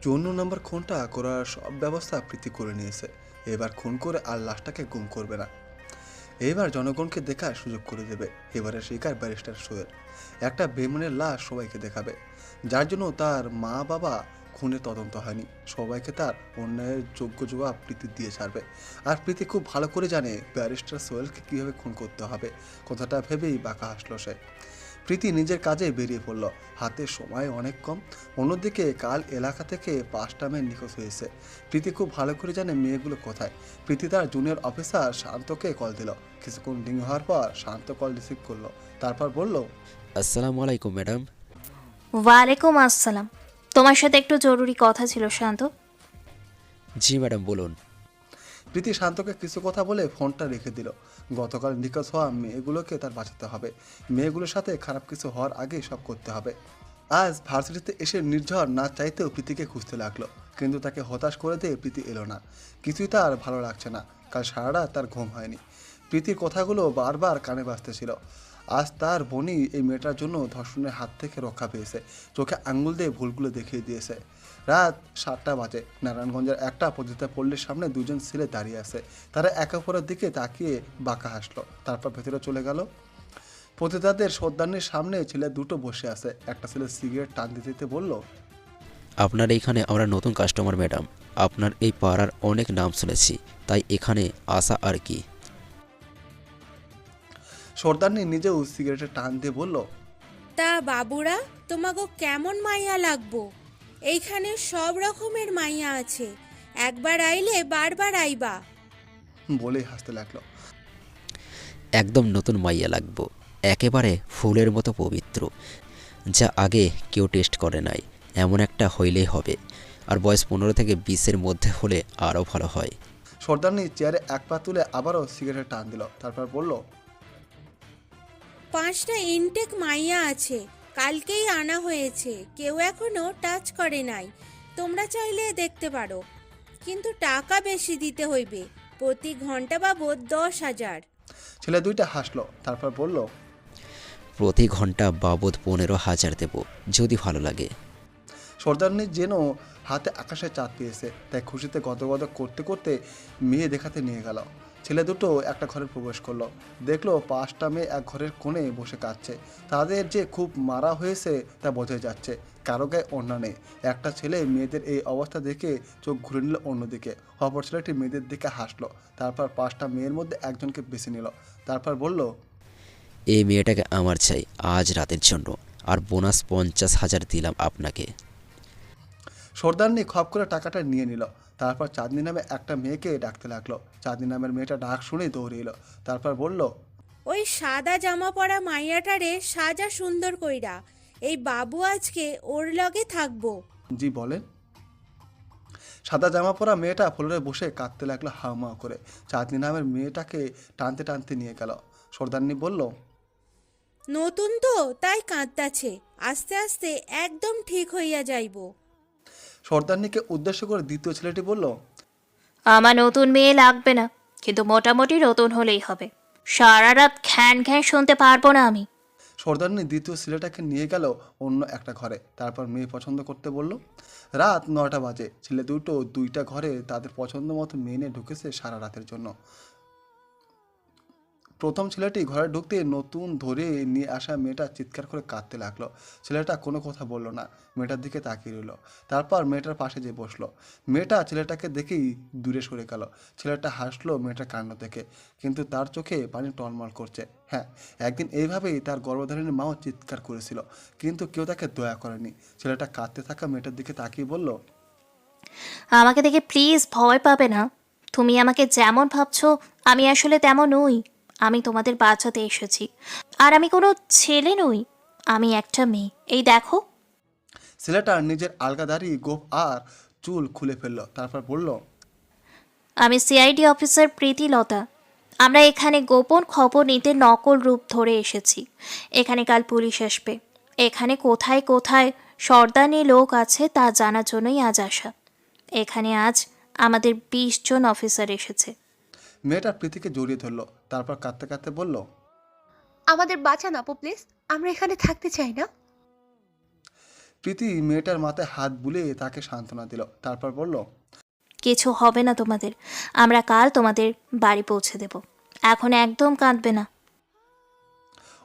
চুয়ান্ন নম্বর খুনটা করার সব ব্যবস্থা প্রীতি করে নিয়েছে। এবার খুন করে আর লাশটাকে গুম করবে না। এবার জনগণকে দেখার সুযোগ করে দেবে। এবারে শিকার ব্যারিস্টার সোহেল একটা বেমনের লাশ সবাইকে দেখাবে, যার জন্য তার মা বাবা খুনের তদন্ত হয়নি। সবাইকে তার অন্যায়ের যোগ্য জবাব প্রীতি দিয়ে ছাড়বে। আর প্রীতি খুব ভালো করে জানে ব্যারিস্টার সোহেলকে কীভাবে খুন করতে হবে। কথাটা ভেবেই বাঁকা হাসলো সে। প্রীতি নিজের কাজে বেরিয়ে পড়ল। হাতে সময় অনেক কম। অন্যদিকে কাল এলাকা থেকে 5টা মেয়ে নিখোঁজ হয়েছে। প্রীতি খুব ভালো করে জানে মেয়েগুলো কোথায়। প্রীতি তার জুনিয়র অফিসার শান্তকে কল দিল। কিছুক্ষণ রিং হওয়ার পর শান্ত কল রিসিভ করলো। তারপর বলল, আসসালামু আলাইকুম ম্যাডাম। ওয়ালাইকুম আসসালাম। তোমার সাথে একটু জরুরি কথা ছিল শান্ত। জি ম্যাডাম, বলুন। প্রীতি শান্তকে কিছু কথা বলে ফোনটা রেখে দিল। গতকাল নিখোঁজ হওয়া মেয়েগুলোকে তার বাঁচাতে হবে। মেয়েগুলোর সাথে খারাপ কিছু হওয়ার আগেই সব করতে হবে। আজ ভার্সিটিতে এসে নির্ঝর না চাইতেও প্রীতিকে খুঁজতে লাগলো, কিন্তু তাকে হতাশ করে দিয়ে প্রীতি এলো না। কিছুই তার ভালো লাগছে না। কাল সারা রাত তার ঘুম হয়নি। প্রীতির কথাগুলো বারবার কানে বাজতেছিল। আজ তার বোনই এই মেয়েটার জন্য ধর্ষণের হাত থেকে রক্ষা পেয়েছে। চোখে আঙ্গুল দিয়ে ভুলগুলো দেখিয়ে দিয়েছে। রাত 7টা বাজে। নারায়ণগঞ্জের একটা পতিতা পল্লীর সামনে দুজন ছেলে দাঁড়িয়ে আছে। তারা একে অপরের দিকে তাকিয়ে বাঁকা হাসলো। তারপর ভেতরে চলে গেল। পতিতাদের সর্দারনির সামনে ছেলে দুটো বসে আছে। একটা ছেলে সিগারেট টান দিতে দিতে বলল, আপনার এইখানে আমরা নতুন কাস্টমার ম্যাডাম। আপনার এই পাড়ার অনেক নাম শুনেছি, তাই এখানে আসা আর কি। সর্দারনি নিজেও সিগারেটের টান দিয়ে বলল, তা বাবুরা, তোমাগো কেমন মাইয়া লাগবো? এইখানে সব রকমের মাইয়া আছে, একবার আইলে বারবার আইবা। বলেই হাসতে লাগলো। একদম নতুন মাইয়া লাগবো, একেবারে ফুলের মতো পবিত্র, যা আগে কেউ টেস্ট করে নাই। এমন একটা হইলেই হবে। আর বয়স 15 থেকে 20-এর মধ্যে হলে আরও ভালো হয়। সর্দারনি চেয়ারে এক পা তুলে আবারও সিগারেট টান দিল। তারপর বলল, 5টা ইনটেক মাইয়া আছে, কালকেই আনা হয়েছে, কেউ এখনো টাচ করে নাই। তোমরা চাইলে দেখতে পারো, কিন্তু টাকা বেশি দিতে হইবে। প্রতি ঘন্টা বাবদ 10,000। ছেলে দুইটা হাসলো। তারপর বলল, প্রতি ঘন্টা বাবদ 15,000 দেব, যদি ভালো লাগে। সর্দারনি যেন হাতে আকাশে চাঁদ পেয়েছে, তাই খুশিতে গদগদ করতে করতে মেয়ে দেখাতে নিয়ে গেল। ছেলে দুটো একটা ঘরে প্রবেশ করলো। দেখলো 5টা মেয়ে এক ঘরের কোণে বসে কাঁদছে। তাদের যে খুব মারা হয়েছে তা বোঝা যাচ্ছে। কারো গায়ে ওড়না নেই। একটা ছেলে মেয়েদের এই অবস্থা দেখে চোখ ঘুরে নিল অন্যদিকে। অপর ছেলেটি মেয়েদের দিকে হাসলো। তারপর 5টা মেয়ের মধ্যে একজনকে বেছে নিল। তারপর বলল, এই মেয়েটাকে আমার চাই আজ রাতের জন্য, আর বোনাস 50,000 দিলাম আপনাকে। সর্দারনি খপ করে টাকাটা নিয়ে নিল। তারপর চাঁদনি নামে একটা মেয়েকে ডাকতে লাগলো। চাঁদনি নামের মেয়েটা ডাক শুনেই দৌড়ে এলো। তারপর বলল, ওই সাদা জামা পরা মাইয়াটারে সাজা সুন্দর কইরা, এই বাবু আজকে ওর লগে থাকবো। জি বলেন। সাদা জামা পরা মেয়েটা ফ্লোরে বসে কাঁদতে লাগলো হাউমাউ করে। চাঁদনি নামের মেয়েটাকে টানতে টানতে নিয়ে গেল। সর্দারনি বলল, নতুন তো তাই কাঁদতাছে, আস্তে আস্তে একদম ঠিক হইয়া যাইব। সর্দারনিকে উদ্দেশ্য করে দ্বিতীয় ছেলেটি বলল, আমার নতুন মেয়ে লাগবে না, কিন্তু মোটামুটি নতুন হলেই হবে। সারা রাত ঘ্যান ঘ্যান শুনতে পারবো না আমি। সর্দারনি দ্বিতীয় ছেলেটাকে নিয়ে গেল অন্য একটা ঘরে। তারপর মেয়ে পছন্দ করতে বলল। রাত 9টা বাজে। ছেলে দুটো দুইটা ঘরে তাদের পছন্দ মতো মেয়ে নিয়ে ঢুকেছে সারা রাতের জন্য। প্রথম ছেলেটি ঘরে ঢুকতে নতুন ধরে নিয়ে আসা মেয়েটা চিৎকার করে কাঁদতে লাগলো। ছেলেটা কোনো কথা বলল না, মেয়েটার দিকে তাকিয়ে রইল। তারপর মেয়েটার পাশে যেয়ে বসলো। মেয়েটা ছেলেটাকে দেখেই দূরে সরে গেল। ছেলেটা হাসলো মেয়েটার কাণ্ড দেখে, কিন্তু তার চোখে পানি টলমল করছে। হ্যাঁ, একদিন এইভাবেই তার গর্ভধারিণী মাও চিৎকার করেছিল, কিন্তু কেউ তাকে দয়া করেনি। ছেলেটা কাঁদতে থাকা মেয়েটার দিকে তাকিয়ে বলল, আমাকে দেখে প্লিজ ভয় পাবে না। তুমি আমাকে যেমন ভাবছো আমি আসলে তেমন নই। আমি তোমাদের বাঁচাতে এসেছি। আর আমি কোনো ছেলে নই, আমি একটা মেয়ে। এই দেখো। ছেলেটা নিজের আলগা দাড়ি গোঁফ আর চুল খুলে ফেললো। তারপর বলল, আমি সিআইডি অফিসার প্রীতিলতা। আমরা এখানে গোপন খবর নিতে নকল রূপ ধরে এসেছি। এখানে কাল পুলিশ আসবে। এখানে কোথায় কোথায় সর্দানি লোক আছে তা জানার জন্যই আজ আসা। এখানে আজ আমাদের 20 জন অফিসার এসেছে। মেয়েটা প্রীতিকে জড়িয়ে ধরলো। তারপর কাঁদতে কাঁদতে বলল, আমাদের বাঁচান আপু প্লিজ, আমরা এখানে থাকতে চাই না। প্রীতি মেয়েটার মাথায় হাত বুলিয়ে তাকে সান্ত্বনা দিল, তারপর বলল, কিছু হবে না তোমাদের, আমরা কাল তোমাদের বাড়ি পৌঁছে দেব, এখন একদম কাঁদবে না।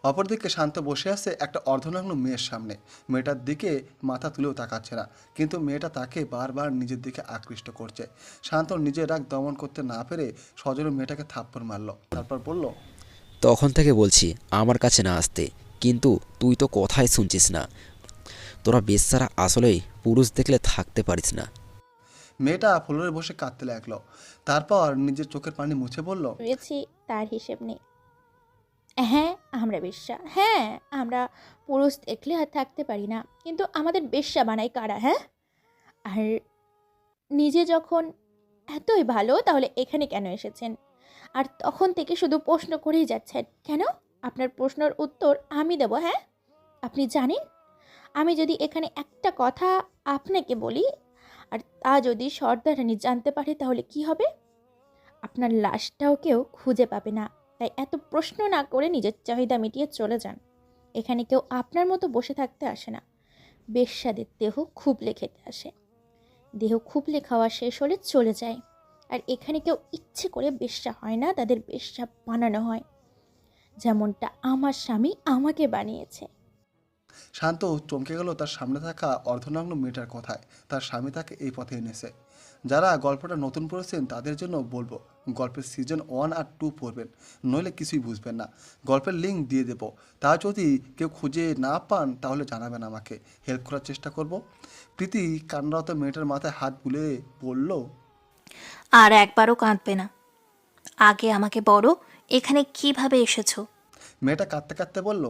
অপরদিকে শান্ত বসে আছে একটা অর্ধনগ্ন মেয়ের সামনে। মেয়েটার দিকে মাথা তুলেও তাকাচ্ছে না, কিন্তু মেয়েটা তাকে বারবার নিজের দিকে আকৃষ্ট করছে। শান্ত নিজের রাগ দমন করতে না পেরে সজোরে মেয়েটাকে থাপ্পড় মারল, তারপর বলল, তখন থেকে বলছি আমার কাছে না আসতে, কিন্তু তুই তো কথাই শুনছিস না। তোরা বেচারা আসলেই পুরুষ দেখলে থাকতে পারিস না। মেয়েটা ফ্লোরে বসে কাঁদতে লাগলো, তারপর নিজের চোখের পানি মুছে বলল, রয়েছি তার হিসেব নেই। হ্যাঁ আমরা বেশ্যা, হ্যাঁ আমরা পুরুষ দেখলে আর থাকতে পারি না, কিন্তু আমাদের বেশ্যা বানায় কারা? হ্যাঁ, আর নিজে যখন এতই ভালো তাহলে এখানে কেন এসেছেন? আর তখন থেকে শুধু প্রশ্ন করেই যাচ্ছেন কেন? আপনার প্রশ্নের উত্তর আমি দেব। হ্যাঁ, আপনি জানেন আমি যদি এখানে একটা কথা আপনাকে বলি আর তা যদি সর্দারানী জানতে পারে তাহলে কি হবে? আপনার লাশটাও কেউ খুঁজে পাবে না। তাই এত প্রশ্ন না করে নিজের চাহিদা মিটিয়ে চলে যান। এখানে কেউ আপনার মতো বসে থাকতে আসে না, বেশ্যাদের দেহ খুবলে খেতে আসে। দেহ খুবলে খাওয়া শেষ হলে চলে যায়। আর এখানে কেউ ইচ্ছে করে বেশ্যা হয় না, তাদের বেশ্যা বানানো হয়, যেমনটা আমার স্বামী আমাকে বানিয়েছে। শান্ত চমকে গেল তার সামনে থাকা অর্ধনগ্ন মেয়েটার কথায়। তার স্বামী তাকে এই পথে এনেছে। যারা গল্পটা নতুন পড়েছেন তাদের জন্য বলবো, গল্পের সিজন 1 আর 2 পড়বেন, নইলে কিছুই বুঝবেন না। গল্পের লিঙ্ক দিয়ে দেবো, তা যদি কেউ খুঁজে না পান তাহলে জানাবেন, আমাকে হেল্প করার চেষ্টা করব। প্রীতি কান্নারত মেয়েটার মাথায় হাত বুলে বলল, আর একবারও কাঁদবে না। আগে আমাকে বলো, এখানে কিভাবে এসেছো? মেয়েটা কাঁদতে কাঁদতে বলল,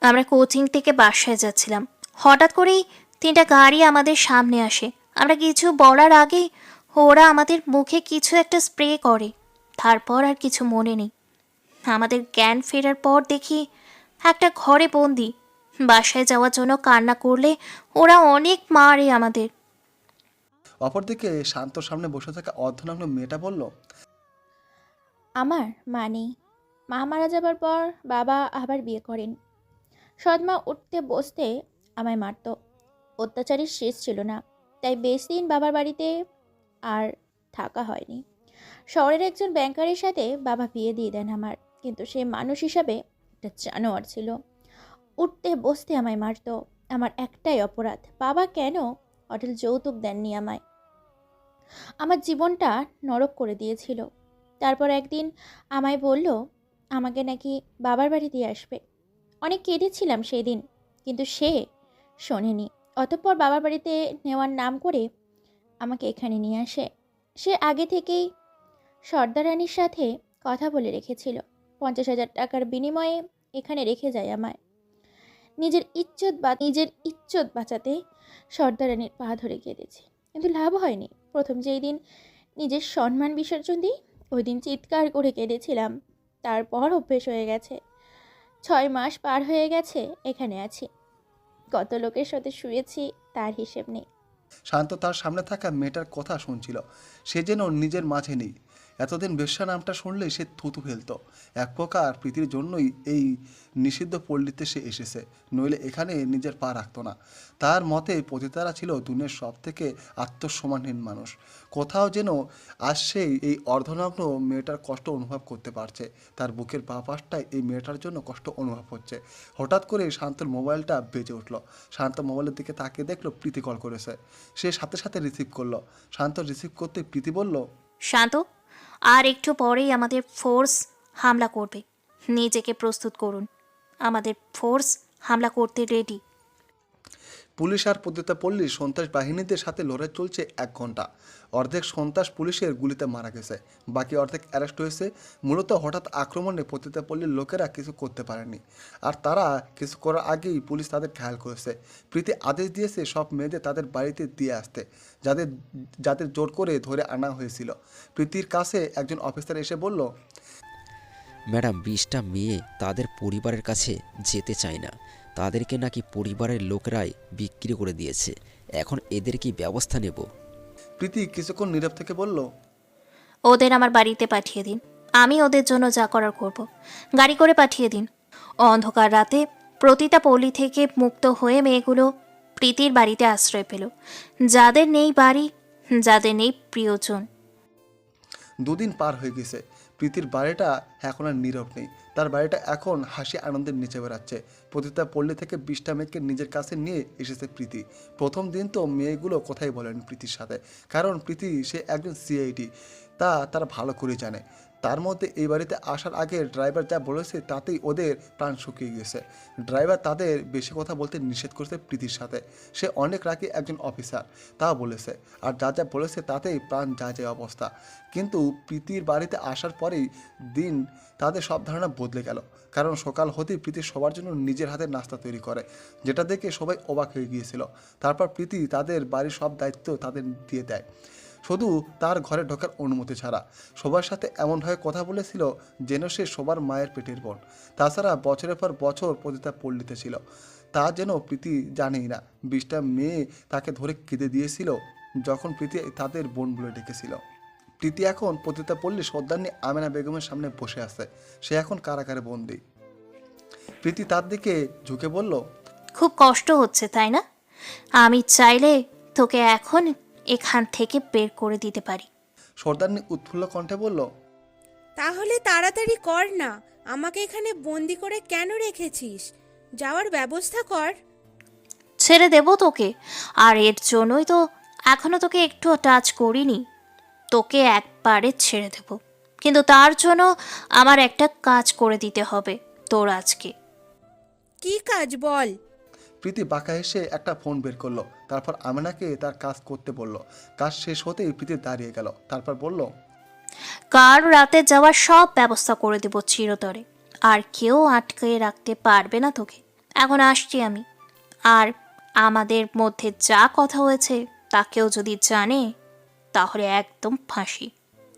আমরা কোচিং থেকে বাসায় যাচ্ছিলাম, হঠাৎ করেই 3টা গাড়ি আমাদের সামনে আসে। আমরা কিছু বলার আগেই ওরা আমাদের মুখে কিছু একটা স্প্রে করে, তারপর আর কিছু মনে নেই। আমাদের জ্ঞান ফেরার পর দেখি একটা ঘরে বন্দি। বাসায় যাওয়ার জন্য কান্না করলে ওরা অনেক মারে আমাদের। অপরদিকে শান্তর সামনে বসে থাকা অর্ধনগ্ন মেয়েটা বলল, আমার মা নেই। মা মারা যাবার পর বাবা আবার বিয়ে করেন। সৎমা উঠতে বসতে আমায় মারত। অত্যাচারের শেষ ছিল না, তাই বেশ দিন বাবার বাড়িতে আর থাকা হয়নি। শহরের একজন ব্যাংকারের সাথে বাবা বিয়ে দিয়ে দেন আমার, কিন্তু সে মানুষ হিসাবে একটা জানোয়ার ছিল। উঠতে বসতে আমায় মারত। আমার একটাই অপরাধ, বাবা কেন হোটেল যৌতুক দেননি আমায়। আমার জীবনটা নরক করে দিয়েছিল। তারপর একদিন আমায় বলল আমাকে নাকি বাবার বাড়ি দিয়ে আসবে। অনেক কেঁদেছিলাম সেই দিন, কিন্তু সে শোনেনি। অতঃপর বাবার বাড়িতে নেওয়ার নাম করে আমাকে এখানে নিয়ে আসে। সে আগে থেকেই সর্দারানীর সাথে কথা বলে রেখেছিল, 50,000 টাকার বিনিময়ে এখানে রেখে যায় আমায়। নিজের ইজ্জত বাঁচাতে সর্দারানীর পা ধরে কেঁদেছি, কিন্তু লাভ হয়নি। প্রথম যেই দিন নিজের সম্মান বিসর্জন দিই ওই দিন চিৎকার করে কেঁদেছিলাম। তারপর অভ্যেস হয়ে গেছে। 6 মাস পার হয়ে গেছে এখানে আছি। কত লোকের সাথে শুয়েছি তার হিসেব নেই। শান্ত তার সামনে থাকা মেয়েটার কথা শুনছিল, সে যেন নিজের মাঝে নেই। এতদিন বেশ্যা নামটা শুনলে সে থুতু ফেলত। এক প্রকার প্রীতির জন্যই এই নিষিদ্ধ পল্লীতে সে এসেছে, নইলে এখানে নিজের পা রাখত না। তার মতে পতিতারা ছিল দুনিয়ার সব থেকে আত্মসম্মানহীন মানুষ। কোথাও যেন আজ সেই এই অর্ধনগ্ন মেয়েটার কষ্ট অনুভব করতে পারছে। তার বুকের বাঁ পাশটায় এই মেয়েটার জন্য কষ্ট অনুভব হচ্ছে। হঠাৎ করে শান্তর মোবাইলটা বেজে উঠল। শান্ত মোবাইলের দিকে তাকিয়ে দেখলো প্রীতি কল করেছে। সে সাথে সাথে রিসিভ করলো। শান্ত রিসিভ করতে প্রীতি বলল, শান্ত, আর একটু পরেই আমাদের ফোর্স হামলা করবে, নিজেকে প্রস্তুত করুন। আমাদের ফোর্স হামলা করতে রেডি। পুলিশ আর পতিতা পল্লীর সন্ত্রাস বাহিনীদের সাথে লড়াই চলছে 1 ঘন্টা। অর্ধেক সন্ত্রাস পুলিশের গুলিতে মারা গেছে, বাকি অর্ধেক অ্যারেস্ট হয়েছে। মূলত হঠাৎ আক্রমণে পতিতা পল্লীর লোকেরা কিছু করতে পারেনি, আর তারা কিছু করার আগেই পুলিশ তাদের ঘায়াল করেছে। প্রীতি আদেশ দিয়েছে সব মেয়েদের তাদের বাড়িতে দিয়ে আসতে, যাদের যাদের জোর করে ধরে আনা হয়েছিল। প্রীতির কাছে একজন অফিসার এসে বলল, ম্যাডাম 20টা মেয়ে তাদের পরিবারের কাছে যেতে চায় না, তাদেরকে নাকি পরিবারের লোকেরাই বিক্রি করে দিয়েছে। এখন এদের কি ব্যবস্থা নেব? প্রীতি কিছুক্ষণ নীরব থেকে বলল, ওদের আমার বাড়িতে পাঠিয়ে দিন, আমি ওদের জন্য যা করার করব। গাড়ি করে পাঠিয়ে দিন। অন্ধকার রাতে প্রতিটা পল্লী থেকে মুক্ত হয়ে মেয়েগুলো প্রীতির বাড়িতে আশ্রয় পেল। যাদের নেই বাড়ি, যাদের নেই প্রিয়জন। দুদিন পার হয়ে গেছে। প্রীতির বাড়িটা এখন আর নীরব নেই। তার বাড়িটা এখন হাসি আনন্দের নিচে বেড়াচ্ছে। প্রতিটা পল্লী থেকে 20টা মেয়েকে নিজের কাছে নিয়ে এসেছে প্রীতি। প্রথম দিন তো মেয়েগুলো কথাই বলেন প্রীতির সাথে, কারণ প্রীতি সে একজন সিআইডি, তারা ভালো করে জানে। তার মধ্যে এই বাড়িতে আসার আগে ড্রাইভার যা বলেছে তাতেই ওদের প্রাণ শুকিয়ে গেছে। ড্রাইভার তাদের বেশি কথা বলতে নিষেধ করেছে প্রীতির সাথে। সে অনেক রাগে একজন অফিসার, তা বলেছে। আর যা যা বলেছে তাতেই প্রাণ যায় অবস্থা। কিন্তু প্রীতির বাড়িতে আসার পরেই দিন তাদের সব ধারণা বদলে গেল। কারণ সকাল হতেই প্রীতি সবার জন্য নিজের হাতে নাস্তা তৈরি করে, যেটা দেখে সবাই অবাক হয়ে গিয়েছিল। তারপর প্রীতি তাদের বাড়ির সব দায়িত্ব তাদের দিয়ে দেয়, শুধু তার ঘরে ঢোকার অনুমতি ছাড়া। সবার সাথে এমনভাবে কথা বলেছিল যেন সে সবার মায়ের পেটের বোন। তাছাড়া বছরের পর বছর প্রতিটা পল্লীতে ছিল, তা যেন প্রীতি জানেই না। 20টা মেয়ে তাকে ধরে কেঁদে দিয়েছিল যখন প্রীতি তাদের বোন বলে ডেকেছিল। প্রীতি এখন প্রতিটা পল্লী সর্দারনি আমেনা বেগমের সামনে বসে আছে। সে এখন কারাগারে বন্দি। প্রীতি তার দিকে ঝুঁকে বলল, খুব কষ্ট হচ্ছে তাই না? আমি চাইলে তোকে এখন এখান থেকে বের করে দিতে পারি। সর্দারনি উৎফুল্ল কণ্ঠে বলল, তাহলে তাড়াতাড়ি কর না, আমাকে এখানে বন্দি করে কেন রেখেছিস? যাওয়ার ব্যবস্থা কর। ছেড়ে দেব তোকে, আর এর জন্যই তো এখনো তোকে একটু টাচ করিনি। তোকে একবারে ছেড়ে দেব, কিন্তু তার জন্য আমার একটা কাজ করে দিতে হবে তোর আজকে। কি কাজ বল? প্রীতি বাঁকা হেসে একটা ফোন বের করলো। তারপর আমেনাকে তার কাজ করতে বলল। কাজ শেষ হতেই প্রীতি দাঁড়িয়ে গেল। তারপর বলল, কাল রাতে যাওয়ার সব ব্যবস্থা করে দেব চিরতরে, আর কেউ আটকে রাখতে পারবে না তোকে। এখন আসছি আমি। আর আমাদের মধ্যে যা কথা হয়েছে তা কেউ যদি জানে তাহলে একদম ফাঁসি,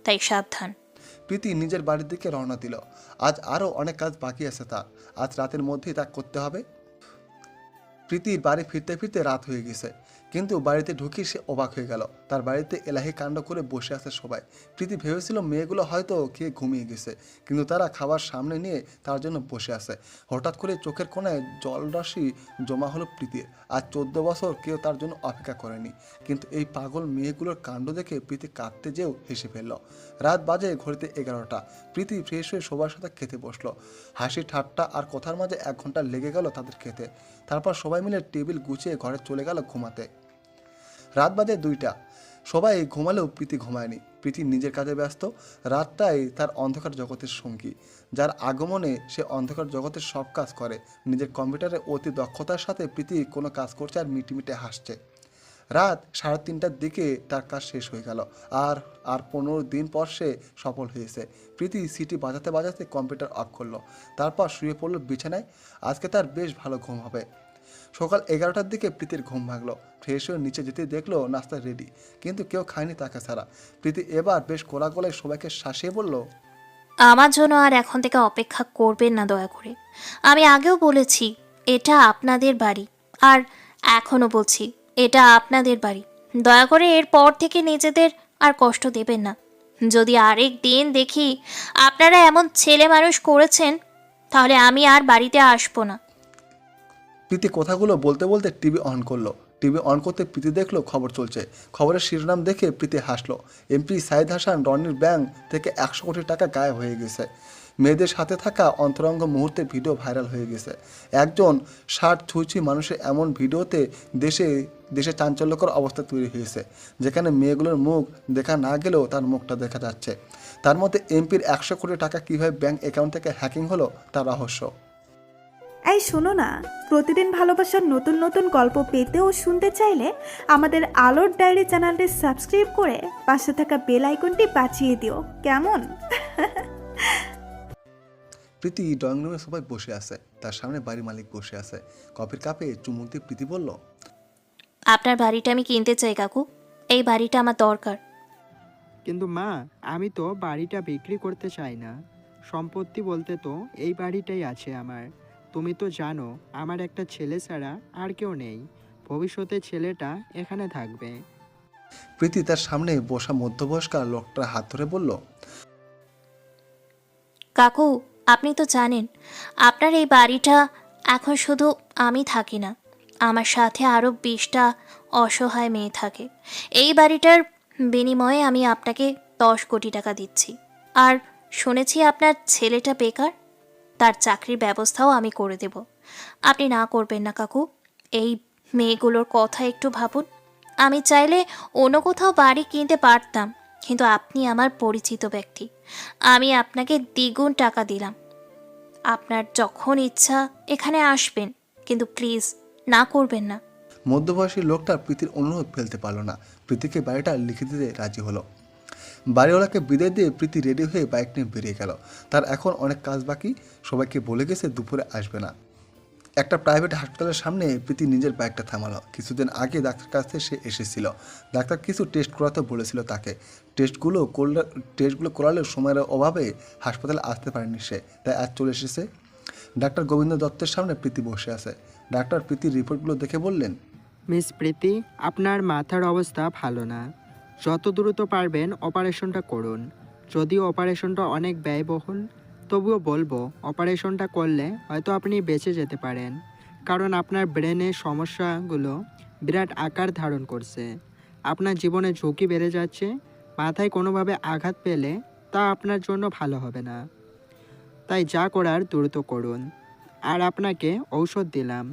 তাই সাবধান। প্রীতি নিজের বাড়ির দিকে রওনা দিল। আজ আরও অনেক কাজ বাকি আছে তার। আজ রাতের মধ্যেই তা করতে হবে। প্রীতির বাড়ি ফিরতে ফিরতে রাত হয়ে গেছে, কিন্তু বাড়িতে ঢুকে সে অবাক হয়ে গেল। তার বাড়িতে এলাহি কাণ্ড করে বসে আছে সবাই। প্রীতি ভেবেছিল মেয়েগুলো হয়তো খেয়ে ঘুমিয়ে গেছে, কিন্তু তারা খাবার সামনে নিয়ে তার জন্য বসে আছে। হঠাৎ করে চোখের কোণায় জলরাশি জমা হলো প্রীতির। আজ 14 বছর কেউ তার জন্য অপেক্ষা করেনি, কিন্তু এই পাগল মেয়েগুলোর কাণ্ড দেখে প্রীতি কাঁদতে যেও হেসে ফেলল। রাত বাজে ঘড়িতে 11টা। প্রীতি ফ্রেশ হয়ে সবার সাথে খেতে বসলো। হাসি ঠাট্টা আর কথার মাঝে 1 ঘন্টা লেগে গেল তাদের খেতে। তারপর সবাই মিলে টেবিল গুছিয়ে ঘরে চলে গেল ঘুমাতে। রাত বাজে 2টা। সবাই ঘুমালেও প্রীতি ঘুমায়নি। প্রীতি নিজের কাজে ব্যস্ত। রাতটাই তার অন্ধকার জগতের সঙ্গী, যার আগমনে সে অন্ধকার জগতের সব কাজ করে। নিজের কম্পিউটারে অতি দক্ষতার সাথে প্রীতি কোনো কাজ করছে আর মিটিমিটে হাসছে। রাত 3:30টার দিকে তার কাজ শেষ হয়ে গেল। আর 15 দিন পর সে সফল হয়েছে। প্রীতি সিটি বাজাতে বাজাতে কম্পিউটার অফ করলো। তারপর শুয়ে পড়লো বিছানায়। আজকে তার বেশ ভালো ঘুম হবে। সকাল 11টার দিকে প্রীতির ঘুম ভাঙলো। ফ্রেশ হয়ে নিচে যেতে দেখলো নাস্তা রেডি, কিন্তু কেউ খায়নি তাকে ছাড়া। প্রীতি এবার বেশ কোলাগলায় সবাইকে শাসিয়ে বলল, আমার জন্য আর এখন থেকে অপেক্ষা করবেন না দয়া করে। আমি আগেও বলেছি এটা আপনাদের বাড়ি, আর এখনও বলছি এটা আপনাদের বাড়ি। দয়া করে এরপর থেকে নিজেদের আর কষ্ট দেবেন না। যদি আরেক দিন দেখি আপনারা এমন ছেলে মানুষ করেছেন, তাহলে আমি আর বাড়িতে আসবো না। প্রীতি কথাগুলো বলতে বলতে টিভি অন করলো। টিভি অন করতে প্রীতি দেখলো খবর চলছে। খবরের শিরোনাম দেখে প্রীতি হাসলো। এমপি সাইদ হাসান রনির ব্যাংক থেকে 100 কোটি টাকা গায়েব হয়ে গেছে। মেয়েদের সাথে থাকা অন্তরঙ্গ মুহূর্তে ভিডিও ভাইরাল হয়ে গেছে। একজন 60 ছুঁই মানুষের এমন ভিডিওতে দেশে দেশে চাঞ্চল্যকর অবস্থা তৈরি হয়েছে, যেখানে মেয়েগুলোর মুখ দেখা না গেলেও তার মুখটা দেখা যাচ্ছে। তার মধ্যে এমপির 100 কোটি টাকা কীভাবে ব্যাংক অ্যাকাউন্ট থেকে হ্যাকিং হলো তার রহস্য। এই শোনো না, প্রতিদিন ভালোবাসার নতুন নতুন গল্প পেতে ও শুনতে চাইলে আমাদের আলোর ডায়েরি চ্যানেলটি সাবস্ক্রাইব করে পাশে থাকা বেল আইকনটি বাজিয়ে দিও, কেমন? প্রীতি ড্রয়িং রুমে সবাই বসে আছে। তার সামনে বাড়ির মালিক বসে আছে। কফির কাপে চুমুক দিয়ে প্রীতি বলল, আপনার বাড়িটা আমি কিনতে চাই কাকু। এই বাড়িটা আমার দরকার। কিন্তু মা, আমি তো বাড়িটা বিক্রি করতে চাই না। সম্পত্তি বলতে তো এই বাড়িটাই আছে আমার। তুমি তো জানো আমার একটা ছেলে ছাড়া আর কেউ নেই। ভবিষ্যতে ছেলেটা এখানে থাকবে। প্রীতি তার সামনে বসা মধ্যবয়স্ক লোকটার হাত ধরে বলল, কাকু, আপনি তো জানেন আপনার এই বাড়িটা এখন শুধু আমি থাকি না, আমার সাথে আরও 20টা অসহায় মেয়ে থাকে। এই বাড়িটার বিনিময়ে আমি আপনাকে 10 কোটি টাকা দিচ্ছি। আর শুনেছি আপনার ছেলেটা বেকার, তার চাকরির ব্যবস্থাও আমি করে দেব। আপনি না করবেন না কাকু? এই মেয়েগুলোর কথা একটু ভাবুন। আমি চাইলে অন্য কোথাও বাড়ি কিনতে পারতাম, কিন্তু আপনি আমার পরিচিত ব্যক্তি, আমি আপনাকে দ্বিগুণ টাকা দিলাম। আপনার যখন ইচ্ছা এখানে আসবেন, কিন্তু প্লিজ না করবেন না। মধ্যবয়সী লোকটা প্রীতির অনুরোধ ফেলতে পারল না। প্রীতিকে বাড়িটা লিখে দিতে রাজি হলো। বাড়িওয়ালাকে বিদায় দিয়ে প্রীতি রেডি হয়ে বাইক নিয়ে বেরিয়ে গেল। তার এখন অনেক কাজ বাকি। সবাইকে বলে গেছে দুপুরে আসবে না। একটা প্রাইভেট হাসপাতালের সামনে প্রীতি নিজের বাইকটা থামালো। কিছুদিন আগে ডাক্তার কাছে সে এসেছিল। ডাক্তার কিছু টেস্ট করাতে বলেছিল তাকে। টেস্টগুলো করালেও সময়ের অভাবে হাসপাতালে আসতে পারেনি সে, তাই আজ চলে এসেছে। ডাক্তার গোবিন্দ দত্তের সামনে প্রীতি বসে আছে। ডাক্তার প্রীতির রিপোর্টগুলো দেখে বললেন, মিস প্রীতি, আপনার মাথার অবস্থা ভালো না। যত দ্রুত পারবেন অপারেশনটা করুন। যদিও অপারেশনটা অনেক ব্যয়বহুল, তবুও বলবো অপারেশনটা করলে হয়তো আপনি বেঁচে যেতে পারেন। কারণ আপনার ব্রেনের সমস্যাগুলো বিরাট আকার ধারণ করছে। আপনার জীবনে ঝুঁকি বেড়ে যাচ্ছে। মাথায় কোনোভাবে আঘাত পেলে তা আপনার জন্য ভালো হবে না। তাই যা করার দ্রুত করুন। আর আপনাকে ঔষধ দিলাম,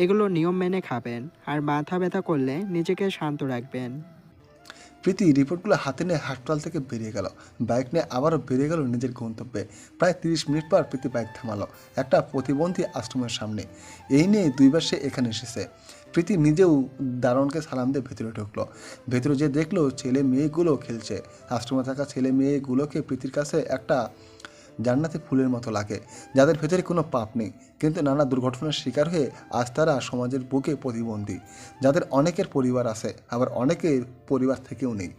এগুলো নিয়ম মেনে খাবেন। আর মাথা ব্যথা করলে নিজেকে শান্ত রাখবেন। প্রীতি রিপোর্টগুলো হাতে নিয়ে হাসপাতাল থেকে বেরিয়ে গেল। বাইক নিয়ে আবারও বেরিয়ে গেল নিজের গন্তব্যে। প্রায় 30 মিনিট পর প্রীতি বাইক থামালো একটা প্রতিবন্ধী আশ্রমের সামনে। এই নিয়ে 2বার সে এখানে এসেছে। প্রীতি নিজেও দারোয়ানকে সালাম দিয়ে ভেতরে ঢুকলো। ভেতরে যে দেখলো ছেলে মেয়েগুলো খেলছে। আশ্রমে থাকা ছেলে মেয়েগুলোকে প্রীতির কাছে একটা জান্নাতে ফুলের মতো লাগে, যাদের ভেতরে কোনো পাপ নেই, কিন্তু নানা দুর্ঘটনার শিকার হয়ে আজ তারা সমাজের বুকে প্রতিবন্ধী, যাদের অনেকের পরিবার আছে, আবার অনেকের পরিবার থেকেও নেই।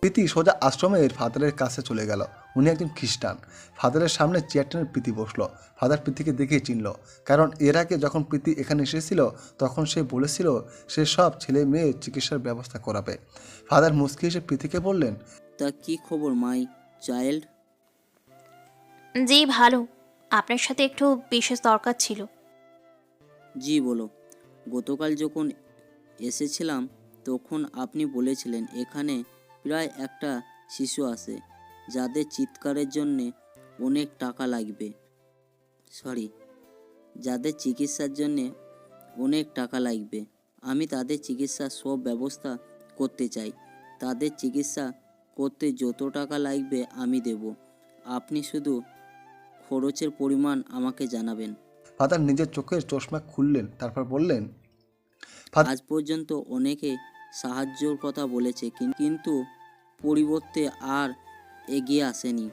প্রীতি সোজা আশ্রমের ফাদারের কাছে চলে গেল। উনি একজন খ্রিস্টান। ফাদারের সামনে চেয়ার টেনে প্রীতি বসলো। ফাদার প্রীতিকে দেখেই চিনল, কারণ এর আগে যখন প্রীতি এখানে এসেছিল তখন সে বলেছিল সে সব ছেলে মেয়ে চিকিৎসার ব্যবস্থা করাবে। ফাদার মুচকি এসে প্রীতিকে বললেন, তা কি খবর মাই চাইল্ড? জি ভালো, আপনার সাথে একটু বিশেষ দরকার ছিল। জি বলো। গতকাল যখন এসেছিলাম তখন আপনি বলেছিলেন এখানে প্রায় একটা শিশু আছে যাদের চিৎকারের জন্যে অনেক টাকা লাগবে। যাদের চিকিৎসার জন্যে অনেক টাকা লাগবে। আমি তাদের চিকিৎসার সব ব্যবস্থা করতে চাই। তাদের চিকিৎসা করতে যত টাকা লাগবে আমি দেব। আপনি শুধু খরচের পরিমাণ আমাকে জানাবেন। ফাদার নিজের চোখের চশমা খুললেন, তারপর বললেন, আজ পর্যন্ত অনেকে সাহায্যর কথা বলেছে, কিন্তু পরিবর্তে আর এগিয়ে আসেনি।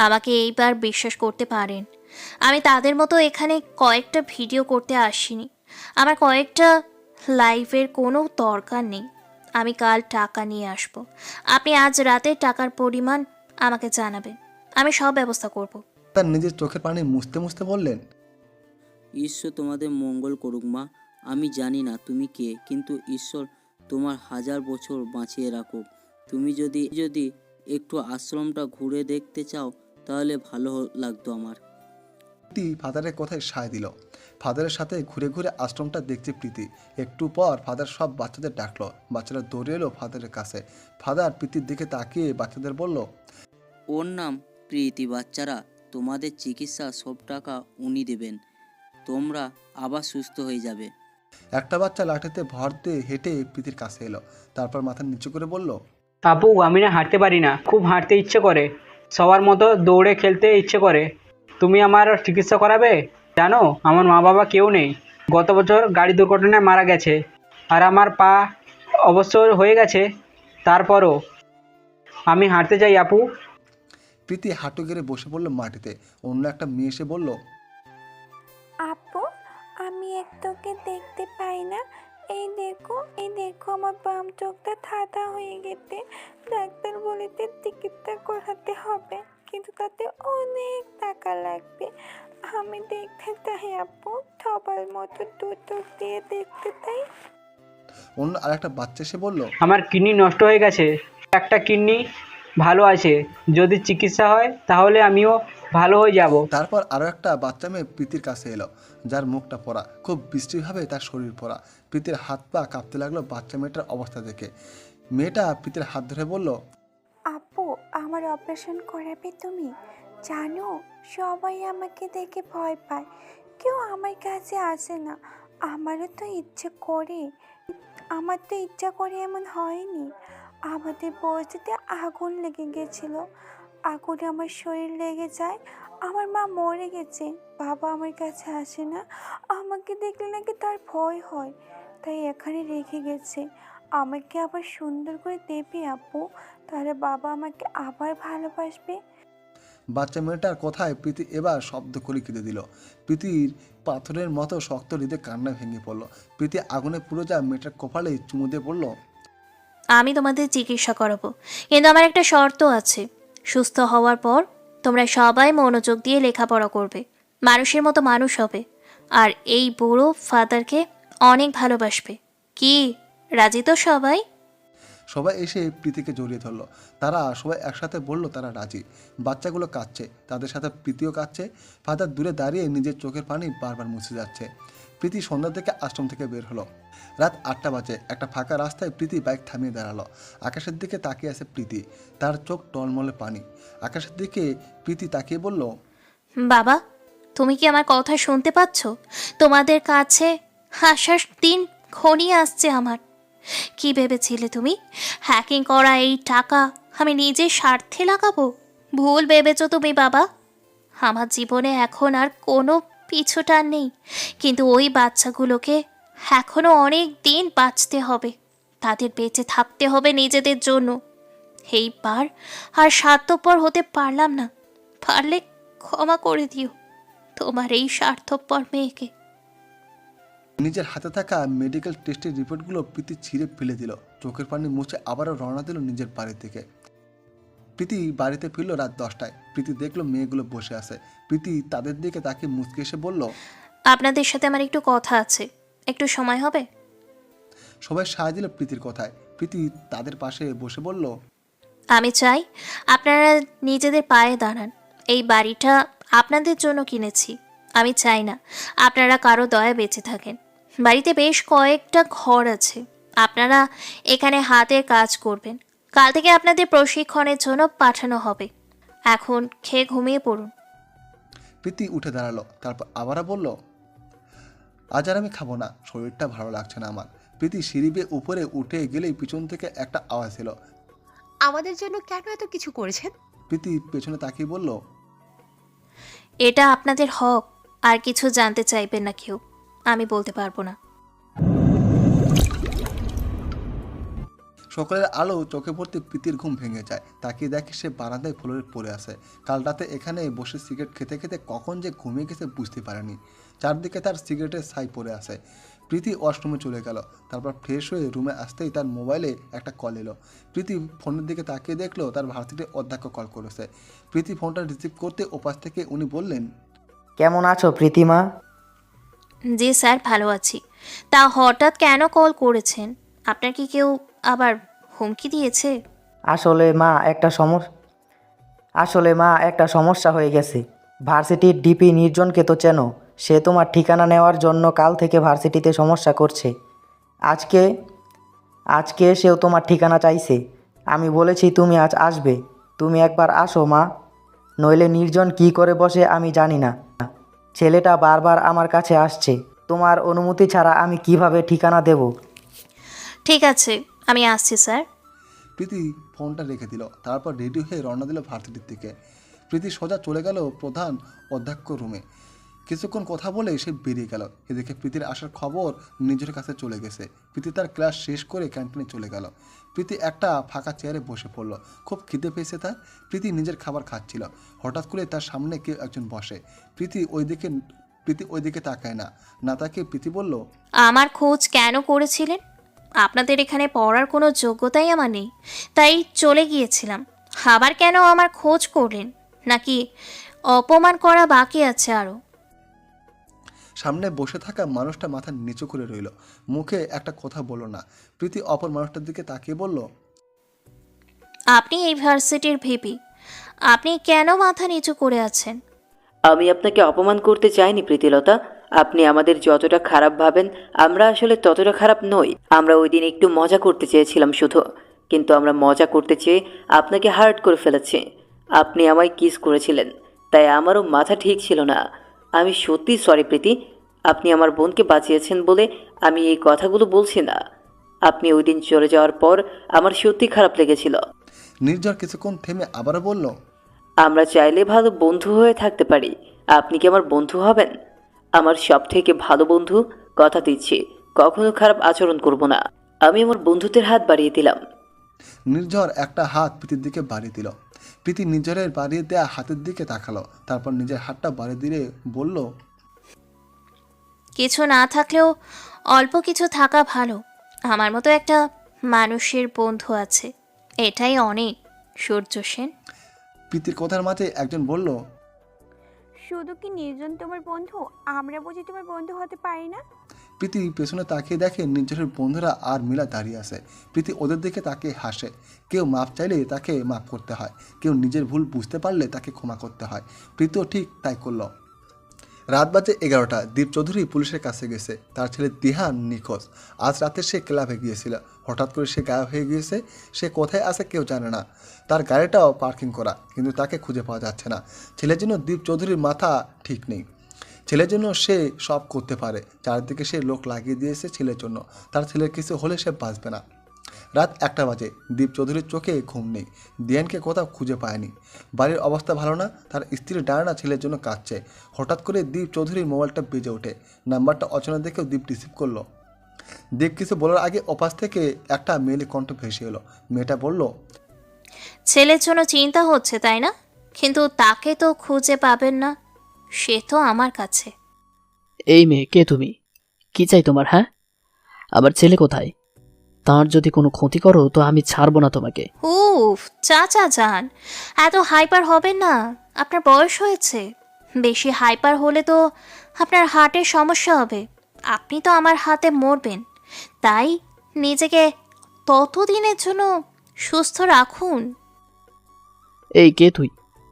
আমাকে এইবার বিশ্বাস করতে পারেন, আমি তাদের মতো এখানে কয়েকটা ভিডিও করতে আসিনি। আমার কয়েকটা লাইভের কোনো দরকার নেই। আমি কাল টাকা নিয়ে আসব। আপনি আজ রাতে টাকার পরিমাণ আমাকে জানাবেন, আমি সব ব্যবস্থা করব। তার নিজের চোখের পানি মুছতে মুছতে বললেন, ঈশ্বর তোমাদের মঙ্গল করুক মা। আমি জানি না তুমি কে, কিন্তু ঈশ্বর তোমার 1000 বছর বাঁচিয়ে রাখুক। তুমি যদি একটু আশ্রমটা ঘুরে দেখতে চাও তাহলে ভালো লাগতো আমার। প্রীতি ফাদারের কথায় সায় দিল। ফাদারের সাথে ঘুরে ঘুরে আশ্রমটা দেখছে প্রীতি। একটু পর ফাদার সব বাচ্চাদের ডাকলো। বাচ্চারা দৌড়ে এলো ফাদারের কাছে। ফাদার প্রীতির দিকে তাকিয়ে বাচ্চাদের বলল, ওর নাম প্রীতি। বাচ্চারা, তোমাদের চিকিৎসা সব টাকা উনি দেবেন। তোমরা আবার সুস্থ হয়ে যাবে। একটা বাচ্চা লাঠিতে ভর দিয়ে হেঁটে প্রীতির কাছে এলো। তারপর মাথা নিচু করে বলল, আপু, আমি না হাঁটতে পারি না, খুব হাঁটতে ইচ্ছে করে, সবার মতো দৌড়ে খেলতে ইচ্ছে করে। তুমি আমার চিকিৎসা করাবে? জানো, আমার মা বাবা কেউ নেই। গত বছর গাড়ি দুর্ঘটনায় মারা গেছে। আর আমার পা অবশ্য হয়ে গেছে, তারপরও আমি হাঁটতে চাই আপু। প্রীতি হাঁটু গেড়ে বসে পড়ল মাটিতে। অন্য একটা মেয়ে এসে বলল, আপু, আমি তোকে দেখতে পাই না। এই দেখো আমার বাম চোখটা ধাঁধা হয়ে গেছে। ডাক্তার বলেছে চিকিৎসা করাতে হবে, কিন্তু তাতে অনেক টাকা লাগবে। আমি দেখতে চাই আপু, সবার মতো দু চোখ দিয়ে দেখতে চাই। অন্য আরেকটা বাচ্চা এসে বলল, আমার কিডনি নষ্ট হয়ে গেছে, একটা কিডনি ভালো আছে, যদি চিকিৎসা হয় তাহলে আমিও ভালো হয়ে যাব। তারপর আরও একটা বাচ্চা মেয়ে প্রীতির কাছে এলো, যার মুখটা পড়া, খুব বৃষ্টিভাবে তার শরীর পড়া। প্রীতির হাত পা কাঁপতে লাগলো বাচ্চা মেয়েটার অবস্থা দেখে। মেয়েটা প্রীতির হাত ধরে বলল, আপু, আমার অপারেশন করাবে তুমি? জানো, সবাই আমাকে দেখে ভয় পায়, কেউ আমার কাছে আসে না। আমারও তো ইচ্ছে করে, আমার তো ইচ্ছা করে এমন হয়নি। আমাদের বয়সেতে আগুন লেগে গেছিল, আগুনে আমার শরীর লেগে যায়। আমার মা মরে গেছে, বাবা আমার কাছে আসে না, আমাকে দেখলে নাকি তার ভয় হয়, তাই এখানে রেখে গেছে। আমাকে আবার সুন্দর করে দেবে আপু, তাহলে বাবা আমাকে আবার ভালোবাসবে। বাচ্চা মেয়েটার কথায় প্রীতি এবার শব্দ করে কেঁদে দিল। প্রীতির পাথরের মতো শক্ত হৃদয়ে কান্না ভেঙে পড়ল। প্রীতি আগুনে পুরো যা মেয়েটার কপালে চুমু দিয়ে পড়ল, আমি তোমাদের চিকিৎসা করাবো, কিন্তু আমার একটা শর্ত আছে। সুস্থ হওয়ার পর তোমরা সবাই মনোযোগ দিয়ে লেখাপড়া করবে, মানুষের মতো মানুষ হবে, আর এই বুড়ো ফাদারকে অনেক ভালোবাসবে। কি, রাজি তো সবাই? সবাই এসে প্রীতিকে জড়িয়ে ধরলো। তারা সবাই একসাথে বলল তারা রাজি। বাচ্চাগুলো কাঁদছে, তাদের সাথে প্রীতিও কাঁদছে। ফাদার দূরে দাঁড়িয়ে নিজের চোখের পানি বারবার মুছে যাচ্ছে। প্রীতি সন্ধ্যা থেকে আশ্রম থেকে বের হলো। রাত 8টা বাজে। একটা ফাঁকা রাস্তায় প্রীতি বাইক থামিয়ে দাঁড়ালো। আকাশের দিকে তাকিয়ে আছে প্রীতি, তার চোখ টলমলে পানি। আকাশের দিকে প্রীতি তাকিয়ে বলল, বাবা, তুমি কি আমার কথা শুনতে পাচ্ছ? তোমাদের কাছে আসার দিন ঘনিয়ে আসছে আমার। কি ভেবেছিলে তুমি? হ্যাকিং করা এই টাকা আমি নিজের স্বার্থে লাগাবো? ভুল ভেবেছো তুমি বাবা। আমার জীবনে এখন আর কোনো পিছুটান নেই, কিন্তু ওই বাচ্চাগুলোকে এখনো অনেক দিন বাঁচতে হবে, তাদের বেঁচে থাকতে হবে নিজেদের জন্য। এইবার আর স্বার্থপর হতে পারলাম না, পারলে ক্ষমা করে দিও তোমার এই স্বার্থপর মেয়েকে। নিজের হাতে থাকা মেডিকেল টেস্টের রিপোর্টগুলো প্রীতি ছিঁড়ে ফেলে দিল। চোখের পানি মুছে আবারও রওনা দিল নিজের বাড়ি থেকে। প্রীতি বাড়িতে ফিরল রাত 10টায়। প্রীতি দেখলো মেয়েগুলো বসে আছে। প্রীতি তাদের দিকে তাকে মুচকে এসে বলল, আপনাদের সাথে আমার একটু কথা আছে, একটু সময় হবে? সবাই সায় দিল প্রীতির কথায়। প্রীতি তাদের পাশে বসে বলল, আমি চাই আপনারা নিজেদের পায়ে দাঁড়ান। এই বাড়িটা আপনাদের জন্য কিনেছি, আমি চাই না আপনারা কারো দয়া বেঁচে থাকেন। বাড়িতে বেশ কয়েকটা ঘর আছে, আপনারা এখানে হাতের কাজ করবেন। কাল থেকে আপনাদের প্রশিক্ষণের জন্য পাঠানো হবে। এখন খেয়ে ঘুমিয়ে পড়ুন। প্রীতি উঠে দাঁড়ালো। তারপর আবারও বলল, আজ আর আমি খাবো না, শরীরটা ভালো লাগছে না আমার। প্রীতি সিঁড়ি বেয়ে উপরে উঠে গেলেই পিছন থেকে একটা আওয়াজ এলো। আমাদের জন্য কেন এত কিছু করেছেন? প্রীতি পেছনে তাকিয়ে বলল, এটা আপনাদের হক, আর কিছু জানতে চাইবেন না কেউ, আমি বলতে পারবো না। সকালের আলো চোখে পড়তে প্রীতির ঘুম ভেঙে যায়। তাকিয়ে দেখে সে বারান্দায় ফ্লোরে পড়ে আছে। কাল রাতে এখানে বসে সিগারেট খেতে খেতে কখন যে ঘুমিয়ে গেছে বুঝতে পারেনি। চারদিকে তার সিগারেটের ছাই পড়ে আছে। প্রীতি ওয়াশরুমে চলে গেল। তারপর ফ্রেশ হয়ে রুমে আসতেই তার মোবাইলে একটা কল এলো। প্রীতি ফোনের দিকে তাকিয়ে দেখলো তার ভার্সিটির অধ্যক্ষ কল করেছে। প্রীতি ফোনটা রিসিভ করতে ওপাশ থেকে উনি বললেন, কেমন আছো প্রীতিমা? জি স্যার, ভালো আছি। তা হঠাৎ কেন কল করেছেন? আপনার কি কেউ আবার হুমকি দিয়েছে? আসলে মা একটা সমস্যা হয়ে গেছে। ভার্সিটির ডিপি নির্জনকে তো চেনো, সে তোমার ঠিকানা নেওয়ার জন্য কাল থেকে ভার্সিটিতে সমস্যা করছে। আজকে সেও তোমার ঠিকানা চাইছে। আমি বলেছি তুমি আজ আসবে। তুমি একবার আসো মা, নইলে নির্জন কি করে বসে আমি জানি না। ছেলেটা বারবার আমার কাছে আসছে, তোমার অনুমতি ছাড়া আমি কিভাবে ঠিকানা দেব? ঠিক আছে, আমি আসছি স্যার। প্রীতি ফোনটা রেখে দিল। তারপর রেডি হয়ে রওনা দিল ভার্সিটির দিকে। প্রীতি সোজা চলে গেল প্রধান অধ্যক্ষ রুমে। কিছুক্ষণ কথা বলে সে বেরিয়ে গেল। এদিকে প্রীতির আসার খবর নিজের কাছে চলে গেছে। প্রীতি তার ক্লাস শেষ করে ক্যান্টিনে চলে গেল। প্রীতি একটা ফাঁকা চেয়ারে বসে পড়ল। খুব খিদে পেয়েছে তার। প্রীতি নিজের খাবার খাচ্ছিল। হঠাৎ করে তার সামনে কেউ একজন বসে। প্রীতি ওইদিকে তাকায় না তাকিয়ে প্রীতি বলল, আমার খোঁজ কেন করেছিলেন? আপনাদের এখানে পড়ার কোনো যোগ্যতাই আমার নেই, তাই চলে গিয়েছিলাম। আবার কেন আমার খোঁজ করলেন? নাকি অপমান করা বাকি আছে আরও? সামনে বসে থাকা মানুষটা মাথা নিচু করে রইল, মুখে একটা কথা বলল না। প্রীতি অপর মানুষটার দিকে তাকিয়ে বলল, আপনি এই ভার্সিটির ভিপি, আপনি কেন মাথা নিচু করে আছেন? আমি আপনাকে অপমান করতে চাইনি প্রীতিলতা। আপনি আমাদের যতটা খারাপ ভাবেন আমরা আসলে ততটা খারাপ নই। আমরা ওই দিন একটু মজা করতে চেয়েছিলাম শুধু, কিন্তু আমরা মজা করতে চেয়ে আপনাকে হার্ট করে ফেলেছি। আপনি আমায় কিস করেছিলেন, তাই আমারও মাথা ঠিক ছিল না। আমি সত্যি সরি প্রীতি। আপনি আমার বোনকে বাঁচিয়েছেন বলে আমি এই কথাগুলো বলছি না। আপনি ওই দিন চলে যাওয়ার পর আমার সত্যি খারাপ লেগেছিল। নির্ঝর কিছুক্ষণ থেমে আবারও বলল, আমরা চাইলে ভালো বন্ধু হয়ে থাকতে পারি। আপনি কি আমার বন্ধু হবেন? আমার সব থেকে ভালো বন্ধু, কথা দিচ্ছি কখনো খারাপ আচরণ করব না। আমি আমার বন্ধুত্বের হাত বাড়িয়ে দিলাম। নির্ঝর একটা হাত প্রীতির দিকে বাড়িয়ে দিল। প্রীতি নির্ঝরের বাড়িয়ে দেয়া হাতের দিকে তাকালো, তারপর নিজের হাতটা বাড়িয়ে দিয়ে বলল, কিছু না থাকলেও অল্প কিছু থাকা ভালো। আমার মতো একটা মানুষের বন্ধু আছে, এটাই অনেক। সূর্য সেন। প্রীতির কথার মাঝে একজন বলল, শুধু কি নির্জন তোমার বন্ধু? আমরা বুঝি তোমার বন্ধু হতে পারি না? প্রীতি পেছনে তাকিয়ে দেখে নির্ঝরের বন্ধুরা আর মিলা দাঁড়িয়ে আছে। প্রীতি ওদের দিকে তাকিয়ে হাসে। কেউ মাপ চাইলে তাকে মাপ করতে হয়, কেউ নিজের ভুল বুঝতে পারলে তাকে ক্ষমা করতে হয়। প্রীতিও ঠিক তাই করল। রাত বাজে 11টা। দীপ চৌধুরী পুলিশের কাছে গেছে। তার ছেলে দিহান নিখোঁজ। আজ রাতে সে ক্লাবে গিয়েছিল, হঠাৎ করে সে গায়েব হয়ে গিয়েছে। সে কোথায় আছে কেউ জানে না। তার গাড়িটাও পার্কিং করা, কিন্তু তাকে খুঁজে পাওয়া যাচ্ছে না। ছেলের জন্য দীপ চৌধুরীর মাথা ঠিক নেই। ছেলের জন্য সে সব করতে পারে, চারিদিকে সে লোক লাগিয়ে দিয়েছে ছেলের জন্য। তার ছেলের কিছু হলে সে বাঁচবে না। রাত 1টা বাজে। দীপ চৌধুরীর চোখে ঘুম নেই। দিয়ানকে কোথাও খুঁজে পায়নি। বাড়ির অবস্থা ভালো না। তার স্ত্রী ডায়না ছেলের জন্য কাঁদছে। হঠাৎ করে দীপ চৌধুরীর মোবাইলটা বেজে ওঠে। নাম্বারটা অচেনা দেখেও দীপ রিসিভ করলো। দীপ কিছু বলার আগে ওপাশ থেকে একটা মেয়েলি কণ্ঠ ভেসে এলো। মেয়েটা বলল, ছেলের জন্য চিন্তা হচ্ছে তাই না? কিন্তু তাকে তো খুঁজে পাবেন না, সে তো আমার কাছে। এই মেয়ে, কে তুমি? কি চাই তোমার? হ্যাঁ, আমার ছেলে কোথায়? তার যদি কোনো ক্ষতি করো তো আমি ছাড়বো না তোমাকে। উফ, চাচা যান, এত হাইপার হবেন না। আপনার বয়স হয়েছে। বেশি হাইপার হলে তো আপনার হার্টের সমস্যা হবে। আপনি তো আমার হাতে মরবেন। তাই নিজেকে ততদিনের জন্য সুস্থ রাখুন। এই কে তুই?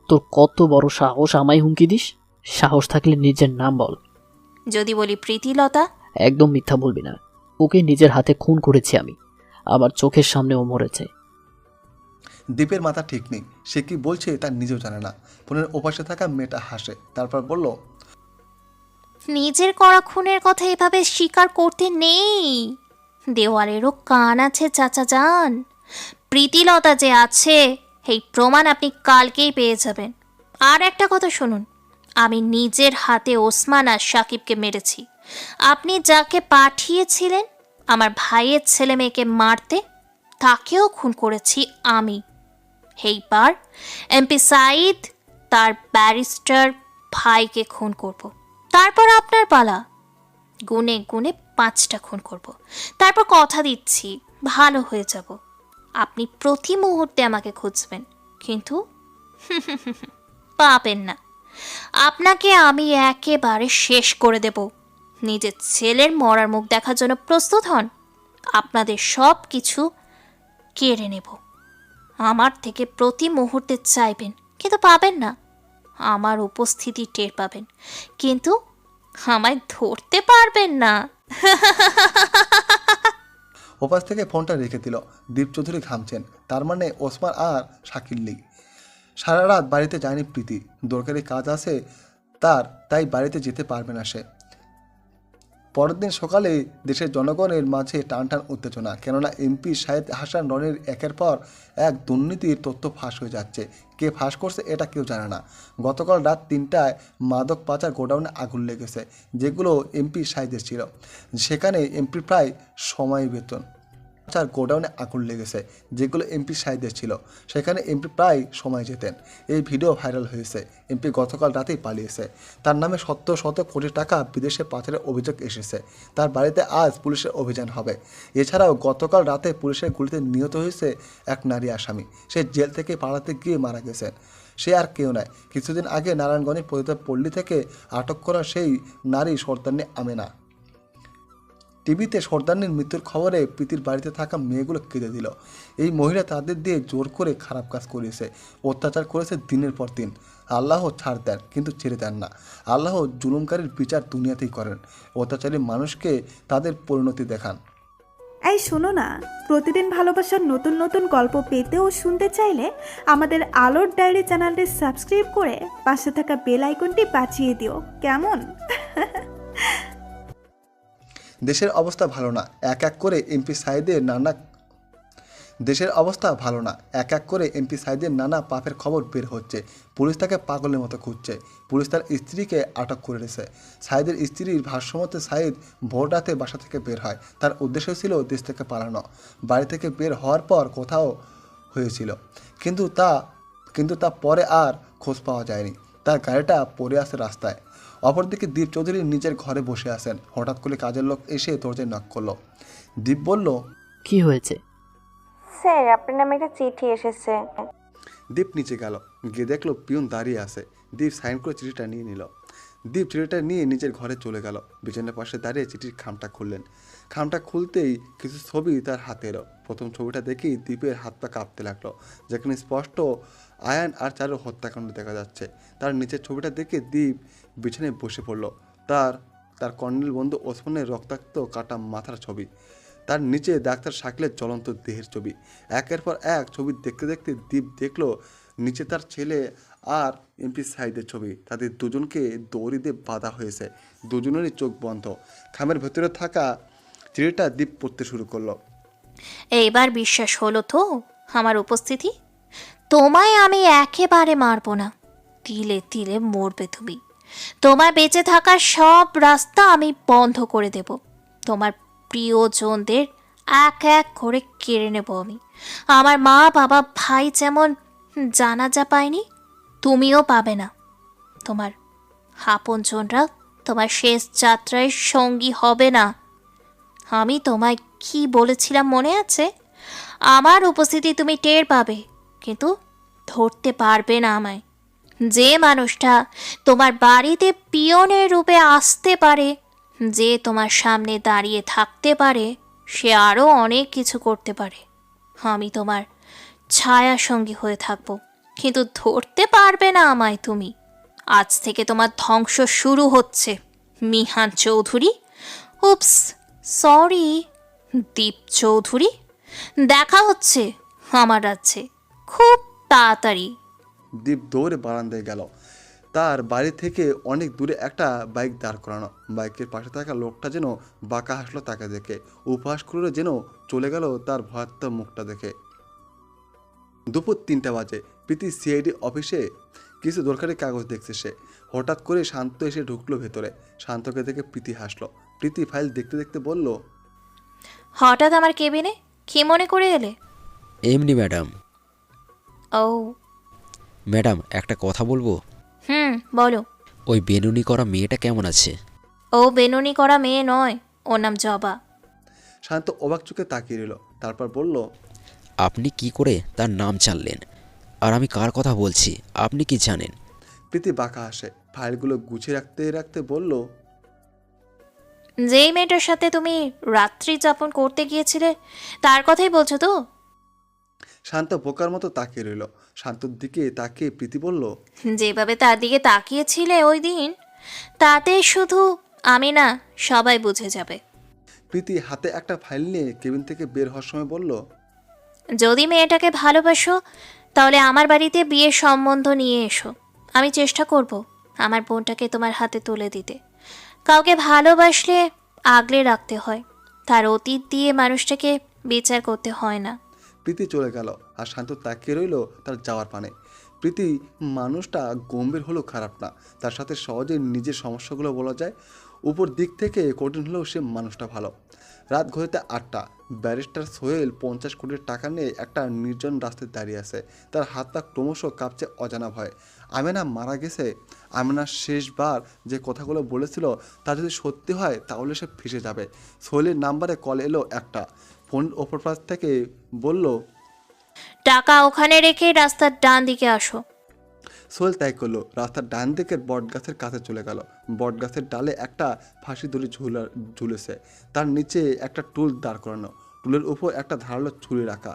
তোর কত বড় সাহস আমায় হুমকি দিস? সাহস থাকলে নিজের নাম বল। যদি বলি প্রীতিলতা। একদম মিথ্যা বলবি না। ওকে নিজের হাতে খুন করেছি আমি, আমার চোখের সামনে ও মরেছে। দীপের মাথা ঠিক নেই। সে কি বলছে তার নিজেও জানে না। ফোনের ওপাশে থাকা মেয়েটা হাসে, তারপর বলল, নিজের করা খুনের কথা এভাবে স্বীকার করতে নেই। দেওয়ালেরও কান আছে চাচা যান। প্রীতিলতা যে আছে এই প্রমাণ আপনি কালকেই পেয়ে যাবেন। আর একটা কথা শুনুন, আমি নিজের হাতে ওসমান আর সাকিবকে মেরেছি। আপনি যাকে পাঠিয়েছিলেন আমার ভাইয়ের ছেলে মেয়েকে মারতে, তাকেও খুন করেছি আমি। এইবার এমপি সাঈদ তার ব্যারিস্টার ভাইকে খুন করব। তারপর আপনার পালা। গুনে গুনে 5টা খুন করব। তারপর কথা দিচ্ছি ভালো হয়ে যাব। আপনি প্রতি মুহূর্তে আমাকে খুঁজবেন, কিন্তু পাবেন না। আপনাকে আমি একেবারে শেষ করে দেব। নিজের ছেলের মরার মুখ দেখার জন্য প্রস্তুত হন। আপনাদের সব কিছু কেড়ে নেব। আমার থেকে প্রতি মুহূর্তে চাইবেন, কিন্তু পাবেন না। আমার উপস্থিতি টের পাবেন, কিন্তু আমায় ধরতে পারবেন না। ওপাশ থেকে ফোনটা রেখে দিল। দীপ চৌধুরী ঘামছেন, তার মানে ওসমান আর শাকিল নেই। সারা রাত বাড়িতে যায়নি প্রীতি। দরকারি কাজ আছে তার, তাই বাড়িতে যেতে পারবে না সে। পরের দিন সকালে দেশের জনগণের মাঝে টানটান উত্তেজনা, কেননা এমপি শাহেদ হাসান রনির একের পর এক দুর্নীতির তথ্য ফাঁস হয়ে যাচ্ছে। কে ফাঁস করছে এটা কেউ জানে না। গতকাল রাত 3টায় মাদক পাচার গোডাউনে আগুন লেগেছে, যেগুলো এমপি শাহেদের ছিল। সেখানে এমপি প্রায় সময় বেতন পাচার গোডাউনে আগুন লেগেছে, যেগুলো এমপি শাহেদের ছিল। সেখানে এমপি প্রায় সময় যেতেন। এই ভিডিও ভাইরাল হয়েছে। এমপি গতকাল রাতেই পালিয়েছে। তার নামে শত কোটি টাকা বিদেশে পাচারের অভিযোগ এসেছে। তার বাড়িতে আজ পুলিশের অভিযান হবে। এছাড়াও গতকাল রাতে পুলিশের গুলিতে নিহত হয়েছে এক নারী আসামি। সে জেল থেকে পালাতে গিয়ে মারা গেছেন। সে আর কেউ নয়, কিছুদিন আগে নারায়ণগঞ্জের পল্লী থেকে আটক করা সেই নারী সর্দারনী আমেনা। টিভিতে সর্দারনির মৃত্যুর খবরে প্রীতির বাড়িতে থাকা মেয়েগুলো কেঁদে দিল। এই মহিলা তাদের দিয়ে জোর করে খারাপ কাজ করেছে, অত্যাচার করেছে দিনের পর দিন। আল্লাহ ছাড় দেন, কিন্তু ছেড়ে দেন না। আল্লাহ জুলুমকারীর বিচার দুনিয়াতেই করেন, অত্যাচারী মানুষকে তাদের পরিণতি দেখান। এই শোনো না, প্রতিদিন ভালোবাসার নতুন নতুন গল্প পেতে ও শুনতে চাইলে আমাদের আলোর ডায়েরি চ্যানেলটি সাবস্ক্রাইব করে পাশে থাকা বেল আইকনটি বাজিয়ে দিও, কেমন? দেশের অবস্থা ভালো না, এক এক করে এমপি সাইদের নানা পাপের খবর বের হচ্ছে। পুলিশ তাকে পাগলের মতো খুঁজছে। পুলিশ তার স্ত্রীকে আটক করে রেখেছে। সাইদের স্ত্রীর ভাষ্যমতে সাইদ ভোর রাতে বাসা থেকে বের হয়। তার উদ্দেশ্য ছিল দেশ থেকে পালানো। বাড়ি থেকে বের হওয়ার পর কোথাও হয়েছিল, কিন্তু তা পরে আর খোঁজ পাওয়া যায়নি। তার গাড়িটা পড়ে আছে রাস্তায়। অপরদিকে দীপ চৌধুরী নিজের ঘরে বসে আছেন। হঠাৎ করে কাজের লোক এসে দরজায় নক করলো। দীপ বলল, কি হয়েছে? স্যার, আপনার নামে একটা চিঠি এসেছে। দীপ নিচে গেল, গিয়ে দেখলো পিয়ন দাঁড়িয়ে আছে। দীপ সাইন করে চিঠিটা নিয়ে নিল। দীপ চিঠিটা নিয়ে নিজের ঘরে চলে গেল। বিছানার পাশে দাঁড়িয়ে চিঠির খামটা খুললেন। খামটা খুলতেই কিছু ছবি তার হাতে এলো। প্রথম ছবিটা দেখেই দীপের হাত পা কাঁপতে লাগলো, যেখানে স্পষ্ট আয়ান আর চারুর হত্যাকাণ্ড দেখা যাচ্ছে। তার নিচের ছবিটা দেখে দীপ বিছানায় বসে পড়লো। তার কর্নেল বন্ধু ওসমানের রক্তাক্ত কাটা মাথার ছবি, তার নিচে ডাক্তার শাকিলের জ্বলন্ত দেহের ছবি। একের পর এক ছবি দেখতে দেখতে দীপ দেখলো নিচে তার ছেলে আর এমপি সাইদের ছবি। তাদের দুজনকে দড়ি দিয়ে বাঁধা হয়েছে, দুজনেরই চোখ বন্ধ। খামের ভেতরে থাকা চিঠিটা দীপ পড়তে শুরু করলো। এইবার বিশ্বাস হলো তো আমার উপস্থিতি? তোমায় আমি একেবারে মারবো না, তিলে তিলে মরবে তুমি। তোমার বেঁচে থাকার সব রাস্তা আমি বন্ধ করে দেব। তোমার প্রিয়জনদের এক এক করে কেড়ে নেব আমি। আমার মা বাবা ভাই যেমন জানাজা পায়নি, তুমিও পাবে না। তোমার আপনজনরা তোমার শেষ যাত্রায় সঙ্গী হবে না। আমি তোমায় কি বলেছিলাম মনে আছে? আমার উপস্থিতি তুমি টের পাবে, কিন্তু ধরতে পারবে না আমায়। যে মানুষটা তোমার বাড়িতে পিয়নের রূপে আসতে পারে, যে তোমার সামনে দাঁড়িয়ে থাকতে পারে, সে আরও অনেক কিছু করতে পারে। আমি তোমার ছায়া সঙ্গী হয়ে থাকবো, কিন্তু ধরতে পারবে না আমায় তুমি। আজ থেকে তোমার ধ্বংস শুরু হচ্ছে, মিহান চৌধুরী। উপস, সরি, দীপ চৌধুরী। দেখা হচ্ছে আমার রাজ্যে খুব তাড়াতাড়ি। দীপ দৌড়ে বারান্দায় গেল। তার বাড়ি থেকে অনেক দূরে একটা বাইক দাঁড় করানো। বাইকের পাশে থাকা লোকটা যেন বাঁকা হাসলো তাকে দেখে, উপহাস করে যেন চলে গেল তার ভয়াত্মক মুখটা দেখে। দুপুর 3টা বাজে। প্রীতি সিআইডি অফিসে কিছু দরকারি কাগজ দেখছে সে। হঠাৎ করে শান্ত এসে ঢুকলো ভেতরে। শান্তকে দেখে প্রীতি হাসলো। প্রীতি ফাইল দেখতে দেখতে বলল, হঠাৎ আমার কেবিনে কি মনে করে এলে? এমনি ম্যাডাম। ও ম্যাডাম, একটা কথা বলবো? বলো। ওই বেনুনি করা মেয়েটা কেমন আছে? ও বেনুনি করা মেয়ে নয়, ওর নাম জবা। শান্ত অবাক চোখে তাকিয়ে রইল, তারপর বলল, আপনি কি করে তার নাম জানলেন? আর আমি কার কথা বলছি আপনি কি জানেন? প্রীতি বাঁকা হাসে। ফাইলগুলো গুছিয়ে রাখতে রাখতে বলল, যেই মেয়েটার সাথে তুমি রাত্রি যাপন করতে গিয়েছিলে তার কথাই বলছো তো? শান্ত বোকার মতো তাকিয়ে রইল। শান্তর দিকে তাকিয়ে প্রীতি বলল, যেভাবে তার দিকে তাকিয়েছিলে ওই দিন, তাতে শুধু আমি না, সবাই বুঝে যাবে। প্রীতি হাতে একটা ফাইল নিয়ে কেবিন থেকে বের হওয়ার সময় বলল, যদি মেয়েটাকে ভালোবাসো তাহলে আমার বাড়িতে বিয়ের সম্বন্ধ নিয়ে এসো। আমি চেষ্টা করব আমার বোনটাকে তোমার হাতে তুলে দিতে। কাউকে ভালোবাসলে আগলে রাখতে হয়, তার অতীত দিয়ে মানুষটাকে বিচার করতে হয় না। প্রীতি চলে গেল আর শান্ত তাকিয়ে রইল তার যাওয়ার পানে। প্রীতি মানুষটা গম্ভীর হলেও খারাপ না, তার সাথে সহজেই নিজের সমস্যাগুলো বলা যায়। উপর দিক থেকে কঠিন হলেও সে মানুষটা ভালো। রাত ঘড়িতে 8টা। ব্যারিস্টার সোহেল 50 কোটি টাকা নিয়ে একটা নির্জন রাস্তায় দাঁড়িয়ে আছে। তার হাতটা ক্রমশ কাঁপছে অজানা ভয়। আমেনা মারা গেছে। আমেনা শেষবার যে কথাগুলো বলেছিল তা যদি সত্যি হয় তাহলে সে ফেঁসে যাবে। সোহেলের নাম্বারে কল এলো একটা। ফোন ওপর পাশ থেকে বলল, টাকা ওখানে রেখে রাস্তার ডান দিকে আসো। সোহেল তাই করলো। রাস্তার ডান দিকের বট গাছের কাছে চলে গেল। বট গাছের ডালে একটা ফাঁসি দড়ি ঝুলেছে, তার নিচে একটা টুল দাঁড় করানো, টুলের উপর একটা ধারালো ছুরি রাখা।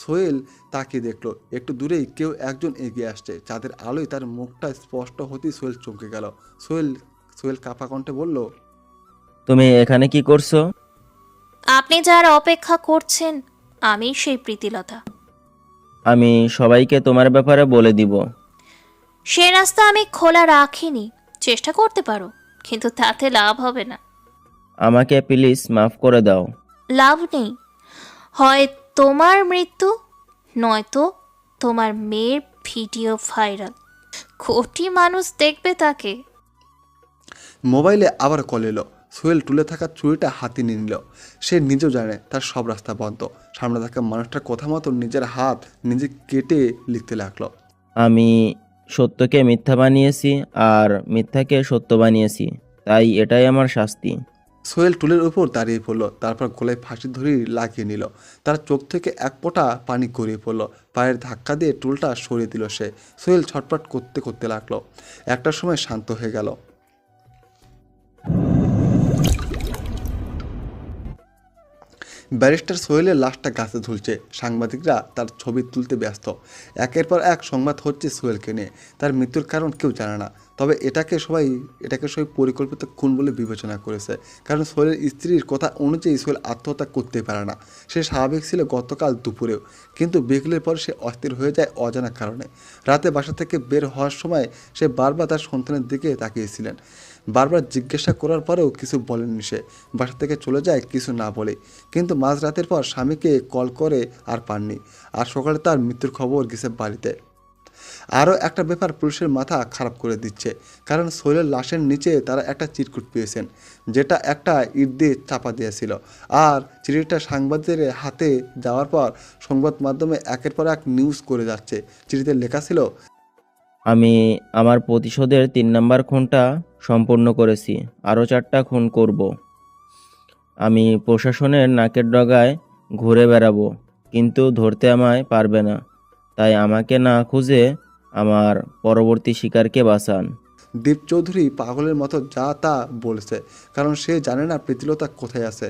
সোহেল তাকিয়ে দেখলো একটু দূরেই কেউ একজন এগিয়ে আসছে। চাঁদের আলোয় তার মুখটা স্পষ্ট হতেই সোহেল চমকে গেল। সোহেল কাঁপা কণ্ঠে বলল, তুমি এখানে কি করছো? আপনি যার অপেক্ষা করছেন আমি সেই প্রীতিলতা। আমি সবাইকে তোমার ব্যাপারে বলে দিব। সে রাস্তা আমি খোলা রাখিনি, চেষ্টা করতে পারো, কিন্তু তাতে লাভ হবে না। আমাকে প্লিজ মাফ করে দাও। লাভ নেই, হয় তোমার মৃত্যু নয়তো তোমার মেয়ের ভিডিও ভাইরাল, কোটি মানুষ দেখবে তাকে। মোবাইলে আবার কল এলো। সোহেল টুলে থাকা ছুরিটা হাতে নিয়ে নিল। সে নিজেও জানে তার সব রাস্তা বন্ধ। সামনে থাকা মানুষটার কথা মতো নিজের হাত নিজে কেটে লিখতে লাগলো, আমি সত্যকে মিথ্যা বানিয়েছি আর মিথ্যাকে সত্য বানিয়েছি, তাই এটাই আমার শাস্তি। সোহেল টুলের উপর দাঁড়িয়ে পড়লো, তারপর গলায় ফাঁসি ধরি লাগিয়ে নিল। তার চোখ থেকে এক ফোঁটা পানি গড়িয়ে পড়লো। পায়ের ধাক্কা দিয়ে টুলটা সরিয়ে দিল সে। সোহেল ছটপট করতে করতে লাগলো। একটা সময় শান্ত হয়ে গেল। ব্যারিস্টার সোহেলের লাশটা গাছে ঝুলছে। সাংবাদিকরা তার ছবি তুলতে ব্যস্ত। একের পর এক সংবাদ হচ্ছে সোহেলকে নিয়ে। তার মৃত্যুর কারণ কেউ জানে না, তবে এটাকে সবাই পরিকল্পিত খুন বলে বিবেচনা করেছে। কারণ সোহেলের স্ত্রীর কথা অনুযায়ী সোহেল আত্মহত্যা করতে পারে না। সে স্বাভাবিক ছিল গতকাল দুপুরেও, কিন্তু বিকেলের পর সে অস্থির হয়ে যায় অজানা কারণে। রাতে বাসা থেকে বের হওয়ার সময় সে বারবার তার সন্তানের দিকে তাকিয়েছিলেন। বারবার জিজ্ঞাসা করার পরেও কিছু বলেননি সে। বাসা থেকে চলে যায় কিছু না বলে। কিন্তু মাঝরাতের পর স্বামীকে কল করে আর পাননি। আর সকালে তার মৃত্যুর খবর গেছে বাড়িতে। আরও একটা ব্যাপার পুলিশের মাথা খারাপ করে দিচ্ছে, কারণ সোহেলের লাশের নিচে তারা একটা চিরকুট পেয়েছেন, যেটা একটা ইট দিয়ে চাপা দিয়েছিল। আর চিঠিটা সাংবাদিকদের হাতে যাওয়ার পর সংবাদ মাধ্যমে একের পর এক নিউজ করে যাচ্ছে। চিঠিতে লেখা ছিল, আমি আমার প্রতিশোধের 3 নম্বর খুনটা সম্পূর্ণ করেছি, আরও 4টা খুন করব। আমি প্রশাসনের নাকের ডগায় ঘুরে বেড়াবো, কিন্তু ধরতে আমায় পারবে না। তাই আমাকে না খুঁজে আমার পরবর্তী শিকারকে বাঁচান। দীপ চৌধুরী পাগলের মতো যা তা বলছে, কারণ সে জানে না প্রীতিলতা কোথায় আছে।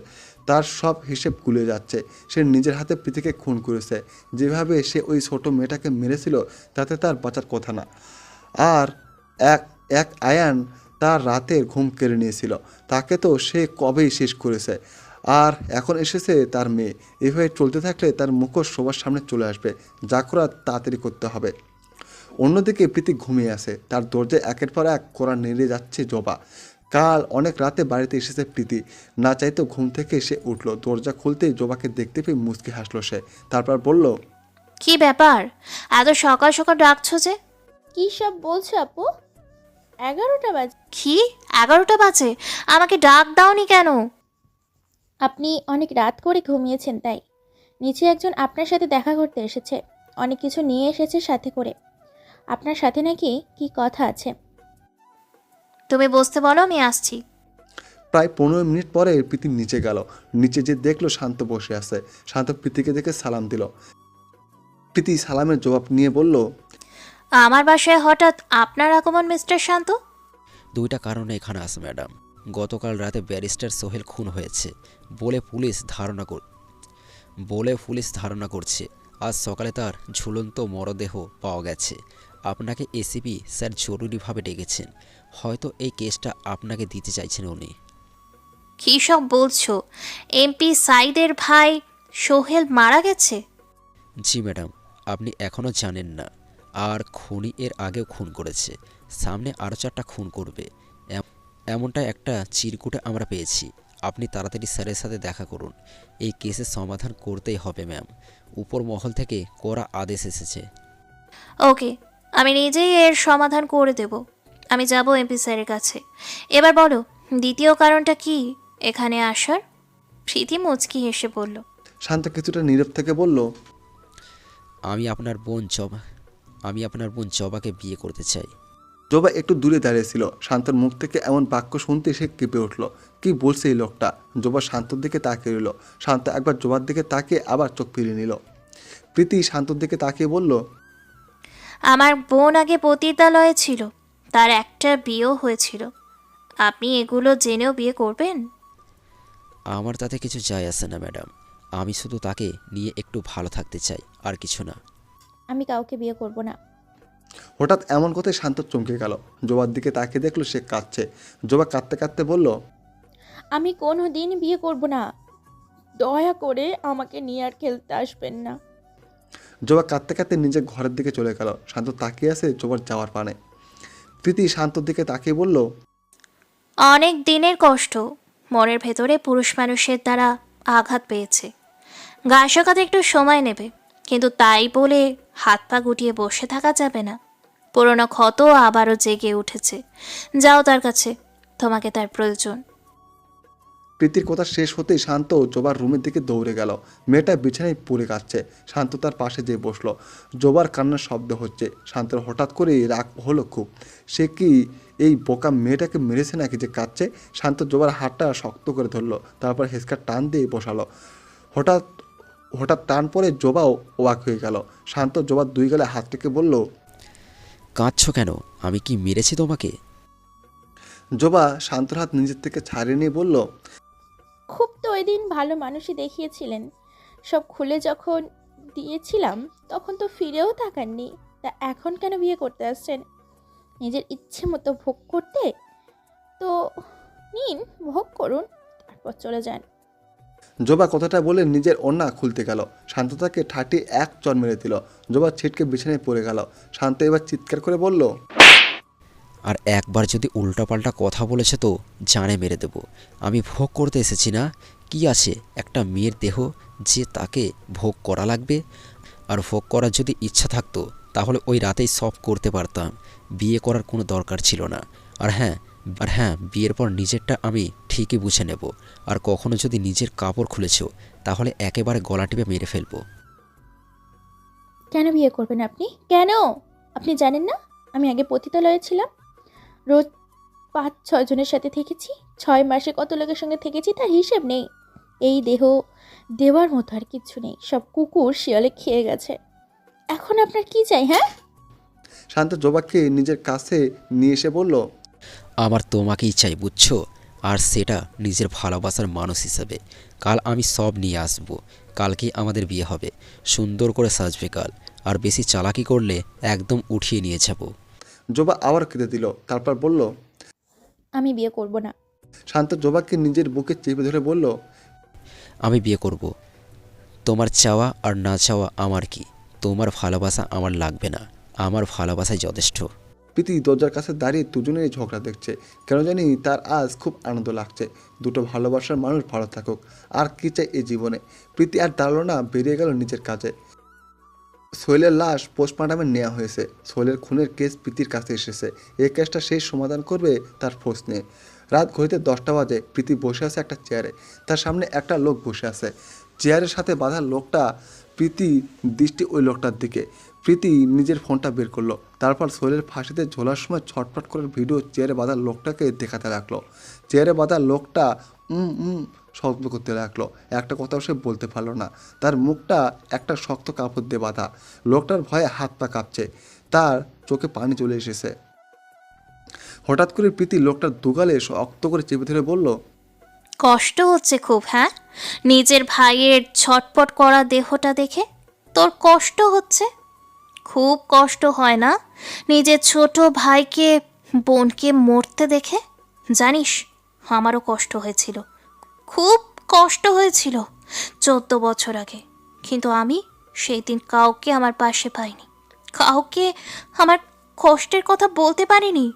তার সব হিসেব গুলিয়ে যাচ্ছে। সে নিজের হাতে প্রীতিকে খুন করেছে। যেভাবে সে ওই ছোট মেয়েটাকে মেরেছিল তাতে তার বাঁচার কথা না। আর এক আয়ান তার রাতের ঘুম কেড়ে নিয়েছিল, তাকে তো সে কবেই শেষ করেছে। আর এখন এসেছে তার মেয়ে। এভাবে চলতে থাকলে তার মুখোশ সবার সামনে চলে আসবে। যা করার তাড়াতাড়ি করতে হবে। অন্যদিকে প্রীতি ঘুমিয়ে আছে। তার দরজায় একের পর এক কোড়া নেড়ে যাচ্ছে জবা। কাল অনেক রাতে বাড়িতে এসেছে প্রীতি। না চাইতো ঘুম থেকে সে উঠল। দরজা খুলতেই জবাকে দেখতে পেয়ে মুচকি হাসলো সে। তারপর বলল, কি ব্যাপার, এত সকাল সকাল ডাকছো যে? কী সব বলছো আপু? 11টা বাজে। কি 11টা বাজে? আমাকে ডাক দাওনি কেন? আপনি অনেক রাত করে ঘুমিয়েছেন, তাই। নিচে একজন আপনার সাথে দেখা করতে এসেছে, অনেক কিছু নিয়ে এসেছে সাথে করে। আপনার সাথে নাকি কি কথা আছে। তুমি বসতে বলো, আমি আসছি। প্রায় 15 মিনিট পরে প্রীতি নিচে গেল। নিচে যে দেখলো শান্ত বসে আছে। শান্ত প্রীতিকে দেখে সালাম দিল। প্রীতি সালামের জবাব নিয়ে বলল, আমার বাসায় হঠাৎ আপনার আগমন মিস্টার শান্ত? 2টা কারণে এখানে আছে ম্যাডাম। গতকাল রাতে ব্যারিস্টার সোহেল খুন হয়েছে বলে পুলিশ ধারণা করছে। আজ সকালে তার ঝুলন্ত মরদেহ পাওয়া গেছে। আপনাকে এসিপি স্যার জরুরিভাবে ডেকেছেন। হয়তো এই কেসটা আপনাকে দিতে চাইছেন উনি। কী সব বলছো? এমপি সাইদের ভাই সোহেল মারা গেছে? জি ম্যাডাম, আপনি এখনও জানেন না। আর খুনি এর আগেও খুন করেছে, সামনে আরও 4টা খুন করবে। এমনটা একটা চিরকুটে আমরা পেয়েছি। আপনি তাড়াতাড়ি স্যারের সাথে দেখা করুন। এই কেসের সমাধান করতেই হবে ম্যাম। উপর মহল থেকে কড়া আদেশ এসেছে। ওকে, আমি নিজেই এর সমাধান করে দেব। আমি যাব এমপি স্যারের কাছে। এবার বলো, দ্বিতীয় কারণটা কি এখানে আসার? প্রীতি মুচকি হেসে বলল। শান্ত কিছুটা নীরব থেকে বলল, আমি আপনার বোন জবাকে বিয়ে করতে চাই। জবা একটু দূরে দাঁড়িয়েছিল। শান্তর মুখ থেকে এমন বাক্য শুনতে সে কেঁপে উঠল। কি বলছে এই লোকটা? জবা শান্তর দিকে তাকিয়ে রইল। শান্ত একবার জবার দিকে তাকিয়ে আবার চোখ ফিরিয়ে নিল। প্রীতি শান্তর দিকে তাকিয়ে বলল, আমার বোন আগে পতিতালয়ে ছিল, তার একটা বিয়েও হয়েছিল। আপনি এগুলো জেনেও বিয়ে করবেন? আমার তাতে কিছু যায় আসে না ম্যাডাম, আমি শুধু তাকে নিয়ে একটু ভালো থাকতে চাই, আর কিছু না। আমি কাউকে বিয়ে করব না। হঠাৎ এমন কথায় শান্ত চমকে গেল। জোবার দিকে তাকিয়ে দেখলো সে কাঁদছে। জোবা কাঁদতে কাঁদতে বলল, আমি কোনো দিন বিয়ে করব না। দয়া করে আমাকে নিয়ে আর খেলতে আসবেন না। জোবা কাঁদতে কাঁদতে নিজের ঘরের দিকে চলে গেল। শান্ত তাকিয়ে আছে জোবার যাওয়ার পানে। প্রীতি শান্তর দিকে তাকিয়ে বলল, অনেক দিনের কষ্ট মনের ভেতরে পুরুষ মানুষের দ্বারা আঘাত পেয়েছে। গা শোকাতে একটু সময় নেবে, কিন্তু তাই বলে হাত পা গুটিয়ে বসে থাকা যাবে না। পুরনো ক্ষত আবারও জেগে উঠেছে। যাও তার কাছে, তোমাকে তার প্রয়োজন। প্রীতির কথা শেষ হতেই শান্ত জোবার রুমের দিকে দৌড়ে গেল। মেয়েটা বিছানায় পড়ে কাঁদছে। শান্ত তার পাশে যেয়ে বসলো। জোবার কান্নার শব্দ হচ্ছে। শান্তর হঠাৎ করেই রাগ হলো খুব। সে কি এই বোকা মেয়েটাকে মেরেছে নাকি যে কাঁদছে? শান্ত জোবার হাতটা শক্ত করে ধরলো, তারপর হেসকার টান দিয়ে বসালো। হঠাৎ হঠাৎ টান পরে জোবাও অবাক হয়ে গেল। শান্ত জোবার দুই গালে হাত রেখে বলল, কাঁদছো কেন? আমি কি মেরেছি তোমাকে? জোবা শান্তর হাত নিজের থেকে ছাড়িয়ে নিয়ে বলল, খুব তো ওই দিন ভালো মানুষই দেখিয়েছিলেন। সব খুলে যখন দিয়েছিলাম তখন তো ফিরেও তাকাননি। তা এখন কেন বিয়ে করতে আসছেন? নিজের ইচ্ছে মতো ভোগ করতে? তো নিন, ভোগ করুন, তারপর চলে যান। জোবা কথাটা বলে নিজের ওড়না খুলতে গেল। শান্ত তাকে ঠাটি এক চর মেরে দিল। জোবা ছিটকে বিছানায় পড়ে গেল। শান্ত এবার চিৎকার করে বলল, আর একবার যদি উল্টাপাল্টা কথা বলেছে তো জানে মেরে দেব। আমি ভোগ করতে এসেছি না। কি আছে একটা মেয়ের দেহ যে তাকে ভোগ করা লাগবে? আর ভোগ করার যদি ইচ্ছা থাকতো তাহলে ওই রাতেই সব করতে পারতাম। বিয়ে করার কোনো দরকার ছিল না। আর হ্যাঁ, বিয়ের পর নিজেরটা আমি ঠিকই বুঝে নেব। আর কখনো যদি নিজের কাপড় খুলেছো তাহলে একেবারে গলা টিপে মেরে ফেলবো। কেন বিয়ে করবেন আপনি? কেন? আপনি জানেন না আমি আগে পতিতালয়ে ছিলাম? রোজ 5-6 জনের সাথে থেকেছি। 6 মাসে কত লোকের সঙ্গে থেকেছি তার হিসেব নেই। এই দেহ দেওয়ার মতো আর কিচ্ছু নেই, সব কুকুর শিয়ালে খেয়ে গেছে। এখন আপনার কি চাই? হ্যাঁ, শান্ত জোবাকে নিজের কাছে নিয়ে এসে বলল, আমার তোমাকেই চাই, বুঝছো? আর সেটা নিজের ভালোবাসার মানুষ হিসেবে। কাল আমি সব নিয়ে আসব। কালকেই আমাদের বিয়ে হবে। সুন্দর করে সাজবে কাল। আর বেশি চালাকি করলে একদম উঠিয়ে নিয়ে যাব। জোবা আবার কেঁদে দিল। তারপর বলল, আমি বিয়ে করব না। শান্ত জোবাকে নিজের বুকে চেপে ধরে বলল, আমি বিয়ে করব। তোমার চাওয়া আর না চাওয়া আমার কি? তোমার ভালোবাসা আমার লাগবে না। আমার ভালোবাসাই যথেষ্ট। প্রীতি দরজার কাছে দাঁড়িয়ে দুজনেই ঝগড়া দেখছে। কেন জানি তার আজ খুব আনন্দ লাগছে। দুটো ভালোবাসার মানুষ ভালো থাকুক, আর কি চাই এই জীবনে। প্রীতি আর দাঁড়ালো না, বেরিয়ে গেল নিজের কাজে। সোহেলের লাশ পোস্টমর্টমে নেওয়া হয়েছে। সোহেলের খুনের কেস প্রীতির কাছে এসেছে। এই কেসটা সেই সমাধান করবে তার ফোর্স নিয়ে। রাত ঘড়িতে 10টা বাজে। প্রীতি বসে আছে একটা চেয়ারে। তার সামনে একটা লোক বসে আছে। চেয়ারের সাথে বাঁধা লোকটা, প্রীতি দৃষ্টি ওই লোকটার দিকে। প্রীতি নিজের ফোনটা বের করলো। তারপর সোহেলের ফাঁসিতে ঝোলার সময় ছটফট করে ভিডিও চেয়ারে বাঁধা লোকটাকে দেখাতে লাগলো। চেয়ারে বাঁধা লোকটা শব্দ করতে লাগলো। একটা কথাও সে বলতে পারলো না। তার মুখটা একটা শক্ত কাপড় দিয়ে বাঁধা। লোকটার ভয়ে হাত পা কাঁপছে। তার চোখে পানি চলে এসেছে। হঠাৎ করে প্রীতি লোকটার দুগালে শক্ত করে চেপে ধরে বলল, কষ্ট হচ্ছে খুব? হ্যাঁ, নিজের ভাইয়ের ছটপট করা দেহটা দেখে তোর কষ্ট হচ্ছে? খুব কষ্ট হয় না নিজের ছোট ভাইকে, বোনকে মরতে দেখে? জানিস, আমারও কষ্ট হয়েছিল, খুব কষ্ট হয়েছিল 14 বছর আগে। কিন্তু আমি সেই দিন কাউকে আমার পাশে পাইনি, কাউকে আমার কষ্টের কথা বলতে পারিনি।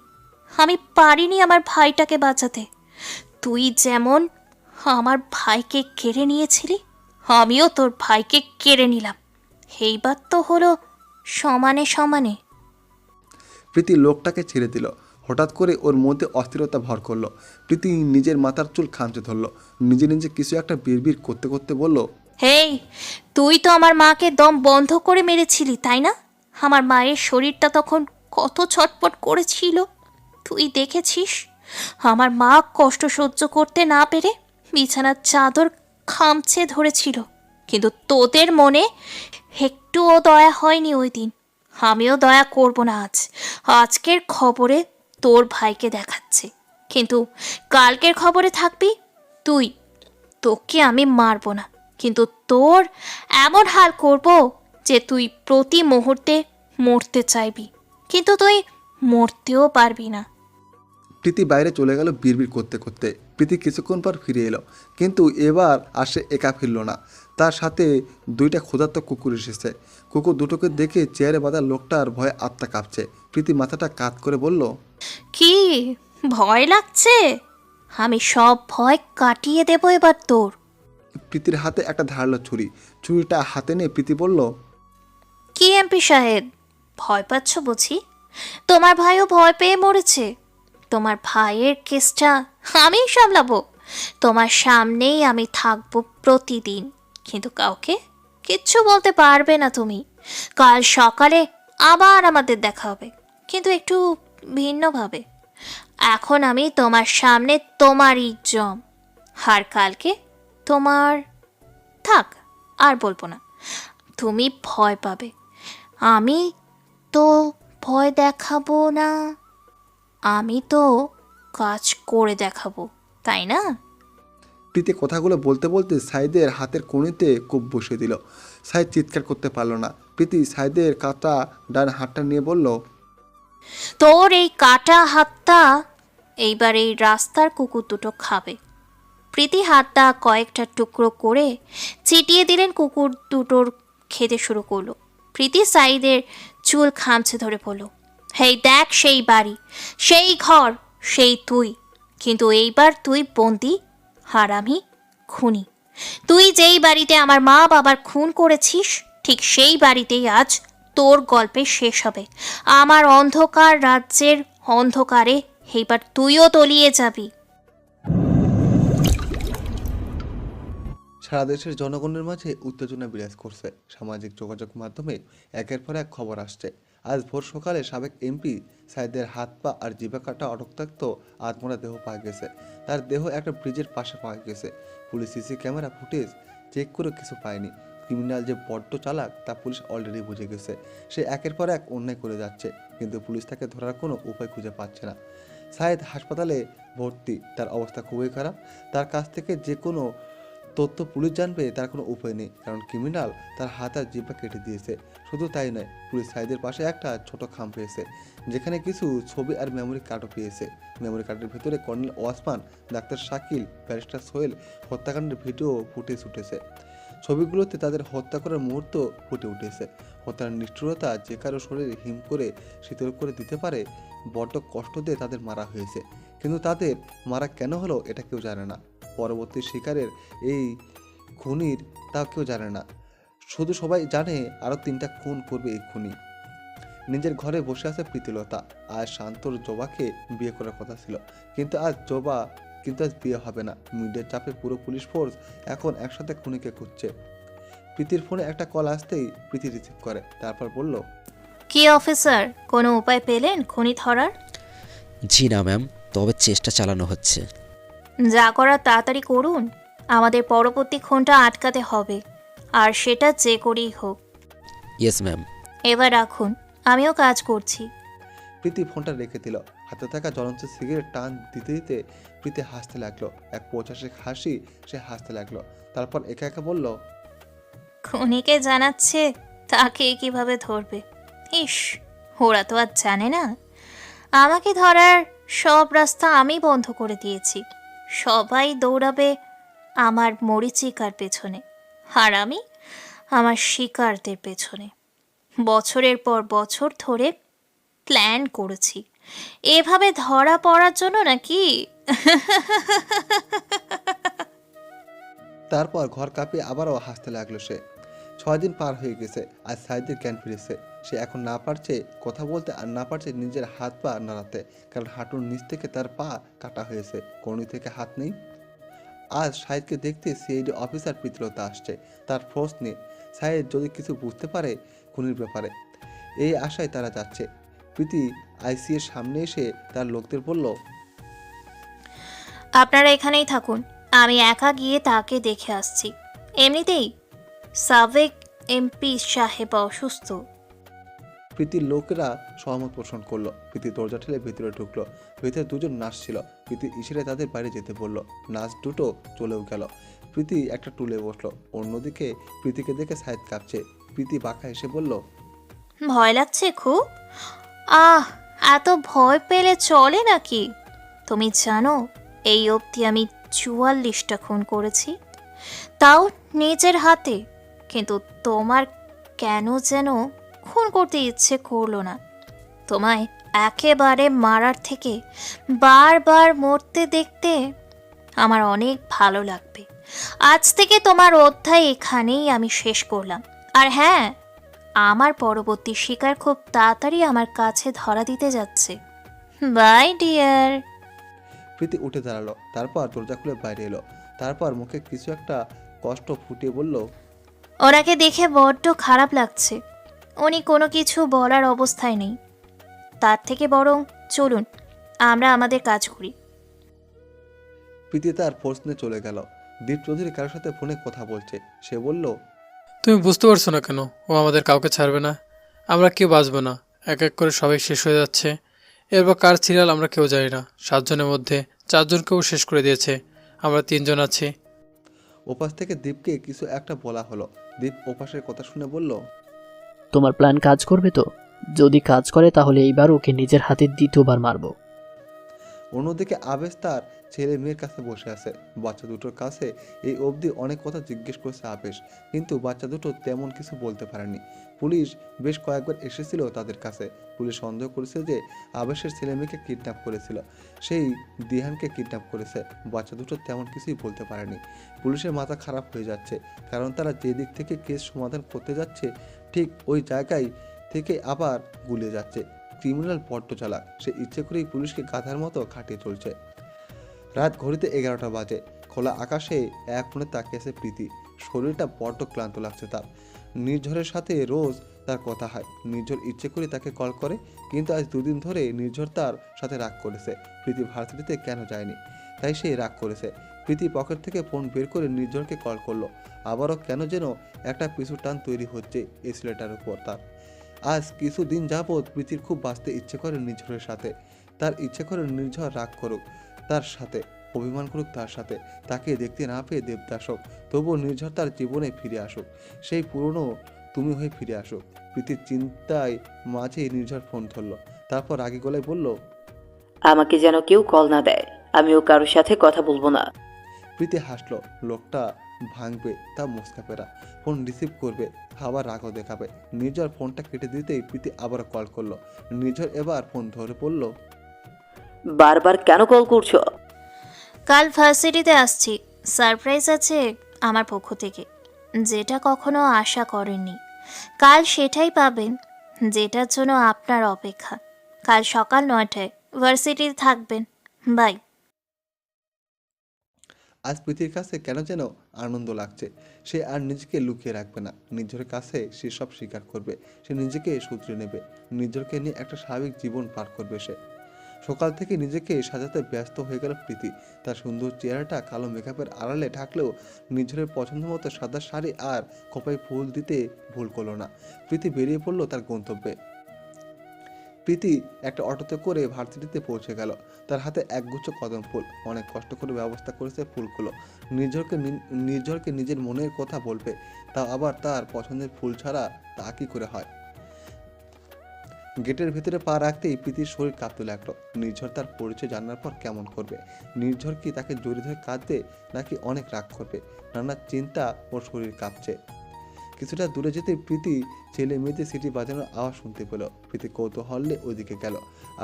আমি পারিনি আমার ভাইটাকে বাঁচাতে। তুই যেমন আমার ভাইকে কেড়ে নিয়েছিলি, আমিও তোর ভাইকে কেড়ে নিলাম। এইবার তো হলো সমানে সমানে। প্রীতি লোকটাকে ছেড়ে দিল। হঠাৎ করে ওর মধ্যে অস্থিরতা ভর করলো। প্রীতি নিজের মাথার চুল খামচে ধরলো। নিজে নিজে কিছু একটা বিড়বিড় করতে করতে বলল, হেই, তুই তো আমার মাকে দম বন্ধ করে মেরেছিলি, তাই না? আমার মায়ের শরীরটা তখন কত ছটপট করেছিল তুই দেখেছিস। আমার মা কষ্ট সহ্য করতে না পেরে বিছানার চাদর খামচে ধরেছিল। কিন্তু তোদের মনে একটুও দয়া হয়নি ওই দিন। আমিও দয়া করব না আজকের খবরে তোর ভাইকে দেখাচ্ছে, কিন্তু কালকের খবরে থাকবি তুই। তোকে আমি মারব না, কিন্তু তোর এমন হাল করব যে তুই প্রতি মুহূর্তে মরতে চাইবি, কিন্তু তুই মরতেও পারবি না। প্রীতি বাইরে চলে গেল বিড়বিড় করতে করতে। প্রীতি কিছুক্ষণ পর ফিরে এলো, কিন্তু এবার আর সে একা ফিরল না, তার সাথে দুইটা ক্ষুধার্ত কুকুর এসেছে। কুকুর দুটোকে দেখে চেয়ারে বাঁধা লোকটার ভয়ে আত্মা কাঁপছে। প্রীতি মাথাটা কাত করে বলল, কি ভয় লাগছে? আমি সব ভয় কাটিয়ে দেব এবার তোর। প্রীতির হাতে একটা ধারালো ছুরি। ছুরিটা হাতে নিয়ে প্রীতি বলল, কি এমপি সাহেব, ভয় পাচ্ছ বুঝি? তোমার ভাইও ভয় পেয়ে মরেছে। তোমার ভাইয়ের কেসটা আমিই সামলাবো। তোমার সামনেই আমি থাকবো প্রতিদিন, কিন্তু কাউকে কিচ্ছু বলতে পারবে না তুমি। কাল সকালে আবার আমাদের দেখা হবে, কিন্তু একটু ভিন্নভাবে। এখন আমি তোমার সামনে তোমারই জম, আর কালকে তোমার থাক, আর বলবো না। তুমি ভয় পাবে, আমি তো ভয় দেখাবো না, আমি তো কাজ করে দেখাবো, তাই না? প্রীতি কথাগুলো বলতে বলতে সাইদের হাতের কণিতে কোপ বসিয়ে দিল। সাইদ চিৎকার করতে পারল না। প্রীতি সাইদের কাটা ডান হাতটা নিয়ে বলল, তোর এই কাটা হাতটা এইবার এই রাস্তার কুকুর দুটো খাবে। প্রীতি হাতটা কয়েকটা টুকরো করে চিটিয়ে দিলেন, কুকুর দুটোর খেতে শুরু করলো। প্রীতি সাইদের চুল খামছে ধরে বলল, হেই দেখ, সেই বাড়ি, সেই ঘর, সেই তুই, কিন্তু এইবার তুই বন্দি, আর আমি খুনি। তুই যেই বাড়িতে আমার মা বাবার খুন করেছিস, ঠিক সেই বাড়িতেই আজ তোর গল্পে শেষ হবে। আমার অন্ধকার রাজ্যের অন্ধকারে এইবার তুইও তলিয়ে যাবি। সারা দেশের জনগণের মাঝে উত্তেজনা বিরাজ করছে। সামাজিক যোগাযোগ মাধ্যমে একের পর এক খবর আসছে। আজ ভোর সকালে সাবেক এমপি সাইদের হাত পা আর জিভা কাটা অটকতাক্ত আত্মরা দেহ পাওয়া গেছে। তার দেহ একটা ব্রিজের পাশে পাওয়া গেছে। Police CC camera footage check করে কিছু পায়নি। ক্রিমিনাল যে বড্ড চালাক তা পুলিশ অলরেডি বুঝে গেছে। সে একের পর এক অন্যায় করে যাচ্ছে, কিন্তু পুলিশ তাকে ধরার কোনো উপায় খুঁজে পাচ্ছে না। সাইদ হাসপাতালে ভর্তি, তার অবস্থা খুবই খারাপ। তার কাছ থেকে যে কোনো তথ্য পুলিশ জানবে তার কোনো উপায় নেই, কারণ ক্রিমিনাল তার হাত আর জিহ্বা কেটে দিয়েছে। শুধু তাই নয়, পুলিশ সাইদের পাশে একটা ছোট খাম পেয়েছে, যেখানে কিছু ছবি আর মেমোরি কার্ডও পেয়েছে। মেমোরি কার্ডের ভিতরে colonel Wasman, doctor Shakil, barrister Sohel হত্যাকাণ্ডের ভিডিও ফুটেজ উঠেছে। ছবিগুলোতে তাদের হত্যা করার মুহূর্ত ফুটে উঠেছে। হত্যার নিষ্ঠুরতা যে কারো শরীরে হিম করে শীতল করে দিতে পারে। বড্ড কষ্ট দিয়ে তাদের মারা হয়েছে, কিন্তু তাদের মারা কেন হলো এটা কেউ জানে না। পরবর্তী শিকারের এই খুনির তাও কেউ জানে না। শুধু সবাই জানে আরও 3টা খুন করবে এই খুনি। নিজের ঘরে বসে আছে প্রীতিলতা। আজ শান্তর জবাকে বিয়ে করার কথা ছিল, কিন্তু আজ বিয়ে হবে না। মিডিয়ার চাপে পুরো পুলিশ ফোর্স এখন একসাথে খুনিকে খুঁজছে। প্রীতির ফোনে একটা কল আসতেই প্রীতি রিসিভ করে, তারপর বলল, কি অফিসার, কোনো উপায় পেলেন খুনি ধরার? জি না ম্যাম, তবে চেষ্টা চালানো হচ্ছে। যা করার তাড়াতাড়ি করুন, আমাদের পরবর্তী খুনটা আটকাতে হবে, আর সেটা যে করেই হোক। Yes ma'am. এবার রাখুন, আমিও কাজ করছি। প্রীতি ফোনটা রেখে দিল। হাতে থাকা জ্বলন্ত সিগারেট টান দিতে দিতে প্রীতি হাসতে লাগলো। এক পৈশাচিক হাসি সে হাসতে লাগলো। তারপর একা একা বলল, খুনিকে জানাচ্ছে তাকে কিভাবে ধরবে। ইস, ওরা তো আর জানে না আমাকে ধরার সব রাস্তা আমি বন্ধ করে দিয়েছি। সবাই দৌড়াবে আমার মরিচিকার পেছনে, আর আমি আমার শিকারদের পেছনে। বছরের পর বছর ধরে প্ল্যান করেছি এভাবে ধরা পড়ার জন্য নাকি? তারপর ঘর কাঁপিয়ে আবারও হাসতে লাগলো সে। 6 দিন পার হয়ে গেছে। আজ সাইদের জ্ঞান ফিরেছে। সে এখন না পারছে কথা বলতে, আর না পারছে নিজের হাত পা নাড়াতে, কারণ হাঁটুর নিচ থেকে তার পা কাটা হয়েছে, কনুই থেকে হাত নেই। আজ সাইদকে দেখতে সিআইডি অফিসার প্রীতিলতা আসছে। তার ফোর্স নিয়ে সাইদ যদি কিছু বুঝতে পারে খুনির ব্যাপারে, এই আশায় তারা যাচ্ছে। প্রীতি আইসি এর সামনে এসে তার লোকদের বলল, আপনারা এখানেই থাকুন, আমি একা গিয়ে তাকে দেখে আসছি। এমনিতেই সাবেক এমপি সাহেব অসুস্থ। প্রীতির লোকেরা সহমত পোষণ করলো। প্রীতি দরজা ঠেলে ভেতরে ঢুকলো। ভেতরে দুজন নার্স ছিল। প্রীতির ইশারায় তাদের বাইরে যেতে বললো। নার্স দুটো চলেও গেল। প্রীতি একটা টুলে বসলো। অন্যদিকে প্রীতিকে দেখে সাইদ কাঁপছে। প্রীতি বাঁকা এসে বলল, ভয় লাগছে খুব? আহ, এত ভয় পেলে চলে নাকি? তুমি জানো এই অবধি আমি 44টা খুন করেছি, তাও নিজের হাতে। কিন্তু তোমার কেন যেন খুন করতে ইচ্ছে করলো না। তোমায় একেবারে মারার থেকে বারবার মরতে দেখতে আমার অনেক ভালো লাগবে। আজ থেকে তোমার অধ্যায় এখানেই আমি শেষ করলাম। আর হ্যাঁ, আমার পরবর্তী শিকার খুব তাড়াতাড়ি আমার কাছে ধরা দিতে যাচ্ছে। By deer. প্রীতি উঠে দাঁড়ালো। তারপর দরজা খুলে বাইরে এলো। তারপর মুখে কিছু একটা কষ্ট ফুটিয়ে বলল, ওনাকে দেখে বড্ড খারাপ লাগছে। উনি কোনো কিছু বলার অবস্থায় নেই। তার থেকে বরং চলুন আমরা আমাদের কাজ করি। প্রীতি তার প্রশ্নে চলে গেল। দীপ চৌধুরী কারোর সাথে ফোনে কথা বলছে। সে বলল, তুমি বুঝতে পারছো না কেন ও আমাদের কাউকে ছাড়বে না? আমরা কেউ বাঁচবো না, এক এক করে সবাই শেষ হয়ে যাচ্ছে। এরপর কার সিরিয়াল আমরা কেউ জানি না। 7 জনের মধ্যে 4 জনকেও শেষ করে দিয়েছে, আমরা 3 জন আছি। ওপাশ থেকে দীপকে কিছু একটা বলা হলো। দীপ ওপাশের কথা শুনে বলল, তোমার প্ল্যান কাজ করবে তো? যদি কাজ করে তাহলে এইবার ওকে নিজের হাতে দ্বিতীয়বার মারবো। অন্যদিকে আবেশ তার ছেলে মেয়ের কাছে বসে আছে। বাচ্চা দুটোর কাছে এই অবধি অনেক কথা জিজ্ঞেস করেছে আবেশ, কিন্তু বাচ্চা দুটো তেমন কিছু বলতে পারেনি। পুলিশ বেশ কয়েকবার এসেছিল তাদের কাছে। পুলিশ সন্দেহ করেছে যে আবেশের ছেলে মেয়েকে কিডন্যাপ করেছিল, সেই দিহানকে কিডন্যাপ করেছে। বাচ্চা দুটো তেমন কিছুই বলতে পারেনি। পুলিশের মাথা খারাপ হয়ে যাচ্ছে, কারণ তারা যে দিক থেকে কেস সমাধান করতে যাচ্ছে ঠিক ওই জায়গায় থেকে আবার গুলিয়ে যাচ্ছে। ক্রিমিনাল বড্ড চালাক, সে ইচ্ছে করেই পুলিশকে গাধার মতো খাটিয়ে চলছে। রাত ঘড়িতে 11টা বাজে। খোলা আকাশে এক মনে তাকিয়েছে প্রীতি। শরীরটা বড্ড ক্লান্ত লাগছে তার। নির্ঝরের সাথে রোজ তার কথা হয়। নির্ঝর ইচ্ছে করে তাকে কল করে, কিন্তু আজ 2 দিন ধরে নির্ঝর তার সাথে রাগ করেছে। প্রীতি ভার্সিটিতে কেন যায়নি, তাই সে রাগ করেছে। প্রীতি পকেট থেকে ফোন বের করে নির্ঝরকে কল করলো। আবারও কেন যেন একটা পিছু টান তৈরি হচ্ছে এই ছেলেটার উপর তার। আজ কিছুদিন যাবৎ প্রীতির খুব বাঁচতে ইচ্ছে করে নির্ঝরের সাথে। তার ইচ্ছে করে নির্ঝর রাগ করুক তার সাথে, অভিমান করুক তার সাথে, তাকে দেখতে না পেয়ে দেবদাস হোক, তবুও নির্ঝর তার জীবনে ফিরে আসুক, সেই পুরনো তুমি হয়ে ফিরে আসুক। প্রীতির চিন্তায় মাঝে নির্ঝর ফোন ধরলো। তারপর রাগী গলায় বলল, আমাকে যেন কেউ কল না দেয়, আমিও কারোর সাথে কথা বলবো না। প্রীতি হাসলো। লোকটা ভাঙবে তা মুস্কা পেরা, ফোন রিসিভ করবে আবার রাগও দেখাবে। নির্ঝর ফোনটা কেটে দিতেই প্রীতি আবার কল করলো। নির্ঝর এবার ফোন ধরে বলল, বারবার কেন কল করছো? কাল ভার্সিটিতে আসছি, সারপ্রাইজ আছে আমার পক্ষ থেকে, যেটা কখনো আশা করেননি। কাল সেটাই পাবেন যেটার জন্য আপনার অপেক্ষা। কাল সকাল 9টায় ভার্সিটিতে থাকবেন। বাই। আজ প্রীতির কাছে কেন যেন আনন্দ লাগছে। সে আর নিজেকে লুকিয়ে রাখবে না। নির্ঝরের কাছে সে সব স্বীকার করবে। সে নিজেকে শুধরে নেবে। নির্ঝরকে নিয়ে একটা স্বাভাবিক জীবন পার করবে সে। সকাল থেকে নিজেকে সাজাতে ব্যস্ত হয়ে গেল প্রীতি। তার সুন্দর চেহারাটা কালো মেকআপের আড়ালে ঢাকলেও নির্ঝরের পছন্দ মতো সাদা শাড়ি আর খোঁপায় ফুল দিতে ভুল করলো না। প্রীতি বেরিয়ে পড়লো তার গন্তব্যে। প্রীতি একটা অটোতে করে ভার্সিটিতে পৌঁছে গেল। তার হাতে একগুচ্ছ কদম ফুল। অনেক কষ্ট করে ব্যবস্থা করেছে ফুলগুলো। নির্ঝরকে নিজের মনের কথা বলবে, তাও আবার তার পছন্দের ফুল ছাড়া তা কি করে হয়। গেটের ভিতরে পা রাখতেই প্রীতির শরীর কাঁপতে লাগলো। নির্ঝর তার পরিচয় জানার পর কেমন করবে? নির্ঝর কি তাকে জড়িয়ে ধরে কাঁদবে, নাকি অনেক রাগ করবে? নানা চিন্তা ওর শরীর কাঁপছে। কিছুটা দূরে যেতে প্রীতি ছেলে মেয়েদের সিটি বাজানোর আওয়াজ শুনতে পেল। প্রীতি কৌতূহলে ওইদিকে গেল,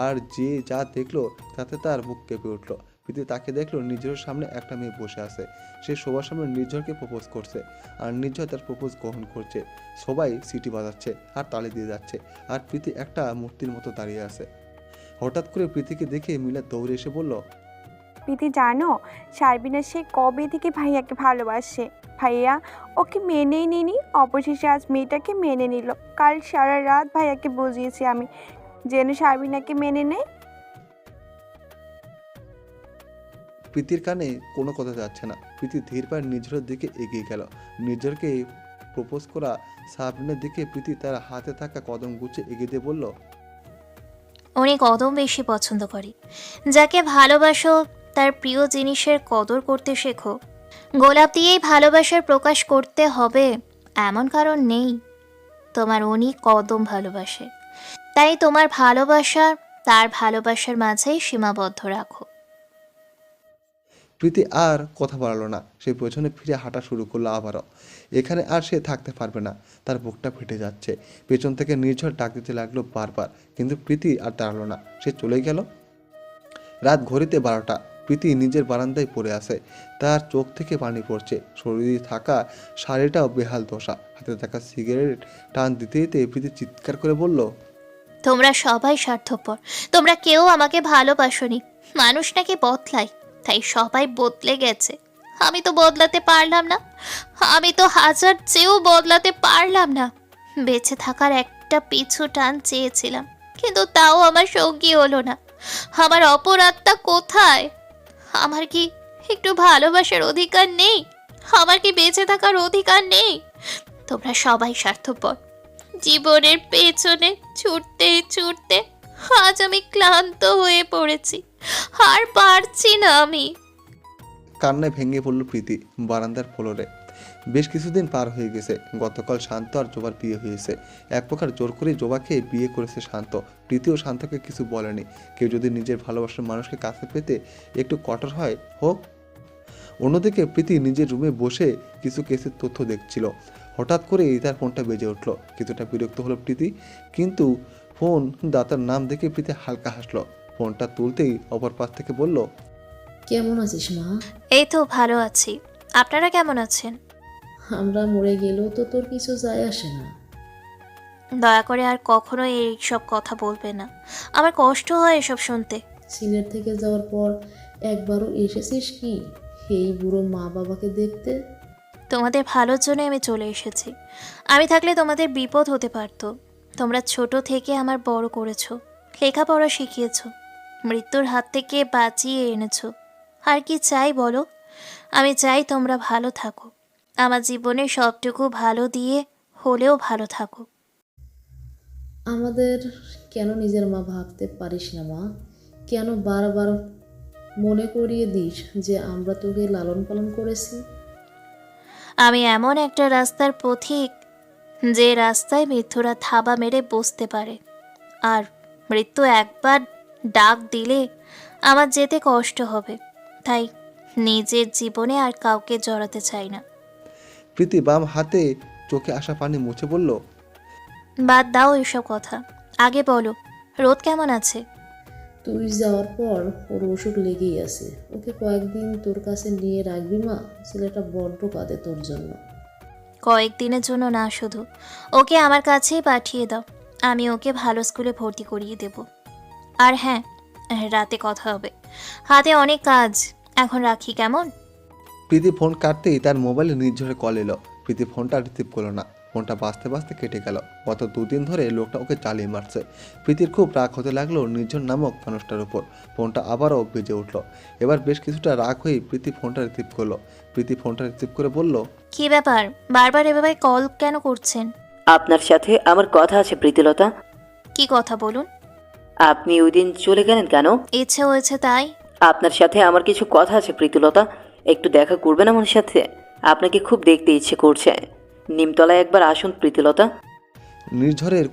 আর যে যা দেখলো তাতে তার বুক কেঁপে উঠল। প্রীতি তাকে দেখলো নির্ঝরের সামনে একটা মেয়ে বসে আছে। সে সবার সামনে নির্ঝরকে প্রপোজ করছে, আর নির্ঝর তার প্রপোজ গ্রহণ করছে। সবাই সিটি বাজাচ্ছে আর তালি দিয়ে যাচ্ছে, আর প্রীতি একটা মূর্তির মতো দাঁড়িয়ে আছে। হঠাৎ করে প্রীতিকে দেখে মিলা দৌড়ে এসে বলল, প্রীতি জানো, সারবিনা সে কবে থেকে ভাইয়াকে ভালোবাসে। ভাইয়া ওকে মেনেই নিনি, অবশেষে আজ মেয়েটাকে মেনে নিল। কাল সারা রাত ভাইয়াকে বুঝিয়েছি আমি, যেন সারবিনাকে মেনে নেয়। প্রীতির কানে কোনো কথা যাচ্ছে না। প্রীতি ধীর পায়ে নির্ঝরের দিকে এগিয়ে গেল। নির্ঝরকে প্রপোজ করা সাবরিনের দিকে প্রীতি তার হাতে থাকা কদম গুছিয়ে এগিয়ে দিয়ে বলল, উনি কদম বেশি পছন্দ করে। যাকে ভালোবাসো তার প্রিয় জিনিসের কদর করতে শেখো। গোলাপ দিয়েই ভালোবাসার প্রকাশ করতে হবে এমন কারণ নেই। তোমার উনি কদম ভালোবাসে, তাই তোমার ভালোবাসা তার ভালোবাসার মাঝেই সীমাবদ্ধ রাখো। প্রীতি আর কথা বাড়ালো না। সে পেছনে ফিরে হাঁটা শুরু করলো আবারও। এখানে আর সে থাকতে পারবে না। তার বুকটা ফেটে যাচ্ছে। পেছন থেকে নির্ঝর ডাক দিতে লাগলো বারবার, কিন্তু প্রীতি আর দাঁড়ালো না। সে চলে গেল। রাত ঘড়িতে 12টা। প্রীতি নিজের বারান্দায় পড়ে আছে। তার চোখ থেকে পানি পড়ছে। শরীরে থাকা শাড়িটাও বেহাল দশা। হাতে থাকা সিগারেট টান দিতে দিতে প্রীতি চিৎকার করে বলল, তোমরা সবাই স্বার্থপর। তোমরা কেউ আমাকে ভালোবাসোনি। মানুষ নাকি বদলায়, তাই সবাই বদলে গেছে। আমি তো বদলাতে পারলাম না। আমি তো হাজার চেয়েও বদলাতে পারলাম না। বেঁচে থাকার একটা পিছু টান চেয়েছিলাম, কিন্তু তাও আমার সঙ্গী হলো না। আমার অপরাধটা কোথায়? আমার কি একটু ভালোবাসার অধিকার নেই? আমার কি বেঁচে থাকার অধিকার নেই? তোমরা সবাই স্বার্থপর। জীবনের পেছনে ছুটতে ছুটতে আজ আমি ক্লান্ত হয়ে পড়েছি। আর পারছি না আমি। কান্নায় ভেঙে পড়ল প্রীতি বারান্দার ফ্লোরে। বেশ কিছুদিন পার হয়ে গেছে। গতকাল শান্ত আর জোবার বিয়ে হয়েছে। এক প্রকার জোর করে জোবাকে বিয়ে করেছে শান্ত। প্রীতিও শান্তকে কিছু বলেনি। কেউ যদি নিজের ভালোবাসার মানুষকে কাছে পেতে একটু কঠোর হয়, হোক। অন্যদিকে প্রীতি নিজের রুমে বসে কিছু কেসের তথ্য দেখছিল। হঠাৎ করেই তার ফোনটা বেজে উঠল। কিছুটা বিরক্ত হলো প্রীতি, কিন্তু ফোন দাতার নাম দেখে প্রীতি হালকা হাসলো। ফোনটা তুলতেই অপর পাশ থেকে বলল, কেমন আছিস মা? এই তো ভালো আছি। আপনারা কেমন আছেন? আমরা মরে গেলেও তো তোর কিছু যায় আসে না। দয়া করে আর কখনো এইসব কথা বলবে না। আমার কষ্ট হয় এসব শুনতে। সিলেট থেকে যাওয়ার পর একবারও এসেছিস কি এই বুড়ো মা বাবাকে দেখতে? তোমাদের ভালোর জন্য আমি চলে এসেছি। আমি থাকলে তোমাদের বিপদ হতে পারতো। তোমরা ছোট থেকে আমার বড় করেছো, লেখাপড়া শিখিয়েছো, মৃত্যুর হাত থেকে বাঁচিয়ে এনেছো। আর কি চাই বলো? আমি চাই তোমরা ভালো থাকো। আমার জীবনে সবটুকু ভালো দিয়ে হলেও ভালো থাকো। আমাদের কেন নিজের মা ভাবতে পারিস না মা? কেন বারবার মনে করিয়ে দিস যে আমরা তোকে লালন পালন করেছি? আমি এমন একটা রাস্তার পথিক, যে রাস্তায় মৃত্যুরা থাবা মেরে বসতে পারে। আর মৃত্যু একবার ডাক দিলে আমার যেতে কষ্ট হবে। তাই নিজের জীবনে আর কাউকে জড়াতে চাই না। প্রীতি বাম হাতে চোখে আসা পানি মুছে বলল, বাদ দাও এসব কথা। আগে বলো, রোদ কেমন আছে? তুই যাওয়ার পর ওর অসুখ লেগেই আছে। ওকে কয়েকদিন তোর কাছে নিয়ে রাখবি মা? ছেলেটা বড্ড কাঁদে তোর জন্য। কয়েকদিনের জন্য না, শুধু ওকে আমার কাছেই পাঠিয়ে দাও। আমি ওকে ভালো স্কুলে ভর্তি করিয়ে দেব। আর হ্যাঁ, রাতে কথা হবে। হাতে অনেক কাজ। এখন রাখি, কেমন? প্রীতি ফোন কাটতেই তার মোবাইলে নির্ঝরের কল এলো। প্রীতি ফোনটা রিসিভ করলো না। ফোনটা বাজতে বাজতে কেটে গেল। গত 2 দিন ধরে লোকটা ওকে চালিয়ে মারছে। প্রীতির খুব রাগ হতে লাগলো নির্ঝর নামক মানুষটার উপর। ফোনটা আবারও বেজে উঠলো। এবার বেশ কিছুটা রাগ হয়ে প্রীতি ফোনটা রিসিভ করলো। প্রীতি ফোনটা রিসিভ করে বলল, কি ব্যাপার, বারবার এভাবে কল কেন করছেন? আপনার সাথে আমার কথা আছে প্রীতিলতা। কি কথা বলুন? আপনি ওই দিন চলে গেলেন কেন? ইচ্ছে হয়েছে তাই। আপনার সাথে আমার কিছু কথা আছে প্রীতিলতা। একটু দেখা করবেন আমার সাথে? আপনাকে খুব দেখতে ইচ্ছে করছে। নিমতলায় একবার আসুন প্রীতিলতা। নির্ঝরের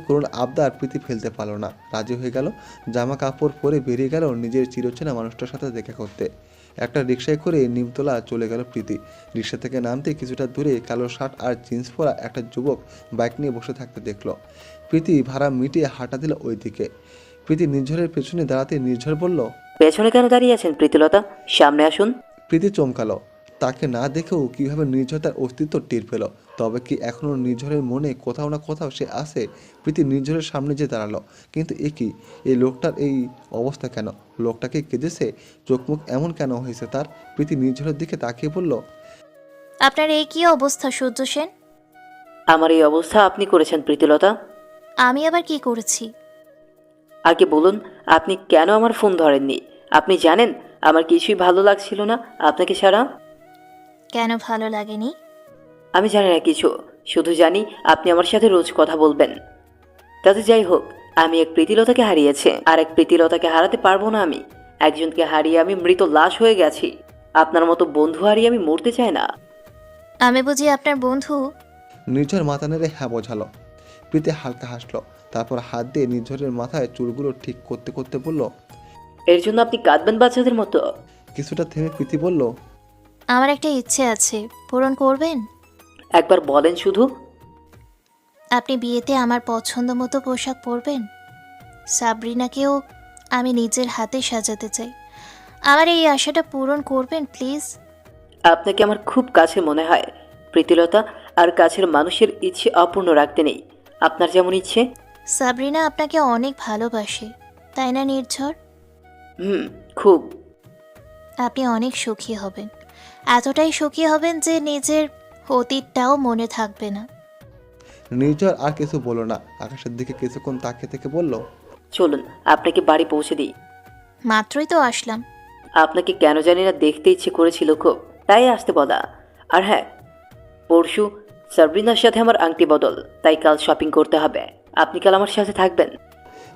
করুণ আবদার প্রীতি ফেলতে পারল না। রাজি হয়ে গেল। জামা কাপড় পরে বেরিয়ে গেল নিজের চিরচেনা মানুষটার সাথে দেখা করতে। একটা রিক্সায় করে নিমতলা চলে গেল প্রীতি। রিক্সা থেকে নামতে কিছুটা দূরে কালো শার্ট আর জিন্স পরা একটা যুবক বাইক নিয়ে বসে থাকতে দেখলো। প্রীতি ভাড়া মিটিয়ে হাঁটা দিল ওই দিকে। প্রীতি নির্ঝরের পেছনে দাঁড়াতে নির্ঝর বলল, পেছনে কেন দাঁড়িয়ে আছেন প্রীতিলতা? সামনে আসুন। প্রীতি চমকালো। তাকে না দেখেও কিভাবে নির্ঝর তার অস্তিত্ব টের পেল। তবে কি এখনও নির্ঝরের মনে কোথাও না কোথাও সে আছে? প্রীতি নির্ঝরের সামনে যে দাঁড়ালো, কিন্তু এ কি, এই লোকটার এই অবস্থা কেন? লোকটাকে কেঁদেছে? চোখ মুখ এমন কেন হয়েছে তার? প্রীতি নির্ঝরের দিকে তাকিয়ে বলল, আপনার এই কি অবস্থা সূর্য সেন? আমার এই অবস্থা আপনি করেছেন প্রীতিলতা। আমি আবার কি করেছি? আগে বলুন, আপনি কেন আমার ফোন ধরেননি? আপনি জানেন আমার কিছুই ভালো লাগছিল না আপনাকে ছাড়া। কেন ভালো লাগেনি? আমি জানি না কিছু, শুধু জানি আপনি আমার সাথে রোজ কথা বলবেন। তাতে যাই হোক, আমি এক প্রীতিলতাকে হারিয়েছি, আর এক প্রীতিলতাকে হারাতে পারবো না আমি। একজনকে হারিয়ে আমি মৃত লাশ হয়ে গেছি। আপনার মতো বন্ধু হারিয়ে আমি মরতে চাই না। আমি বুঝি আপনার বন্ধু? নির্ঝর মাথা নেড়ে হ্যাঁ বোঝালো। প্রীতি হালকা হাসলো, তারপর হাত দিয়ে নির্ঝরের মাথায় চুলগুলো ঠিক করতে করতে বলল, এর জন্য আপনি কাঁদবেন বাচ্চাদের মতো? কিছুটা থেমে প্রীতি বলল, আমার একটা ইচ্ছে আছে, পূরণ করবেন? একবার বলেন শুধু। আপনি বিয়েতে আমার পছন্দ মতো পোশাক পরবেন। সাবরিনাকেও আমি নিজের হাতে সাজাতে চাই। আমার এই আশাটা পূরণ করবেন প্লিজ। আপনাকে আমার খুব কাছে মনে হয় প্রীতিলতা, আর কাছের মানুষের ইচ্ছে অপূর্ণ রাখতে নেই। আপনার যেমন ইচ্ছে। সাবরিনা আপনাকে অনেক ভালোবাসে, তাই না নির্ঝর? খুব। আপনি অনেক সুখী হবেন, এতটাই সুখী হবেন যে নিজের অতীতটাও মনে থাকবে না। নির্ঝর আর কিছু বলল না, আকাশের দিকে কিছুক্ষণ তাকিয়ে থেকে বলল, চলুন আপনাকে বাড়ি পৌঁছে দিই। মাত্রই তো আসলাম। আপনাকে কেন জানি না দেখতে ইচ্ছে করেছিল খুব, তাই আসতে বলা। আর হ্যাঁ, পরশু সাবরিনার সাথে আমার আংটি বদল, তাই কাল শপিং করতে হবে। আপনি কাল আমার সাথে থাকবেন?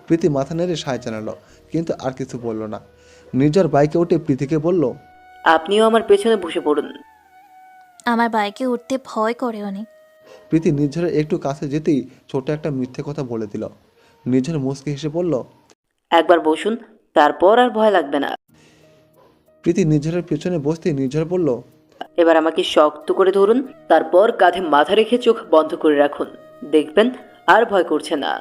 প্রীতি মাথা নেড়ে সায় জানালো, কিন্তু আর কিছু বলল না। নির্ঝর বাইকে উঠে প্রীতিকে বলল, আপনিও আমার পেছনে বসে পড়ুন। আমার বাইকে উঠতে ভয় করে অনেক। প্রীতি নির্ঝরের একটু কাছে যেতেই ছোট একটা মিথ্যে কথা বলে দিল। নির্ঝর মুচকি হেসে বলল, একবার বসুন, তারপর আর ভয় লাগবে না। প্রীতি নির্ঝরের পেছনে বসতে নির্ঝর বলল, এবার আমাকে শক্ত করে ধরুন, তারপর কাঁধে মাথা রেখে চোখ বন্ধ করে রাখুন, দেখবেন আর ভয় করছে না।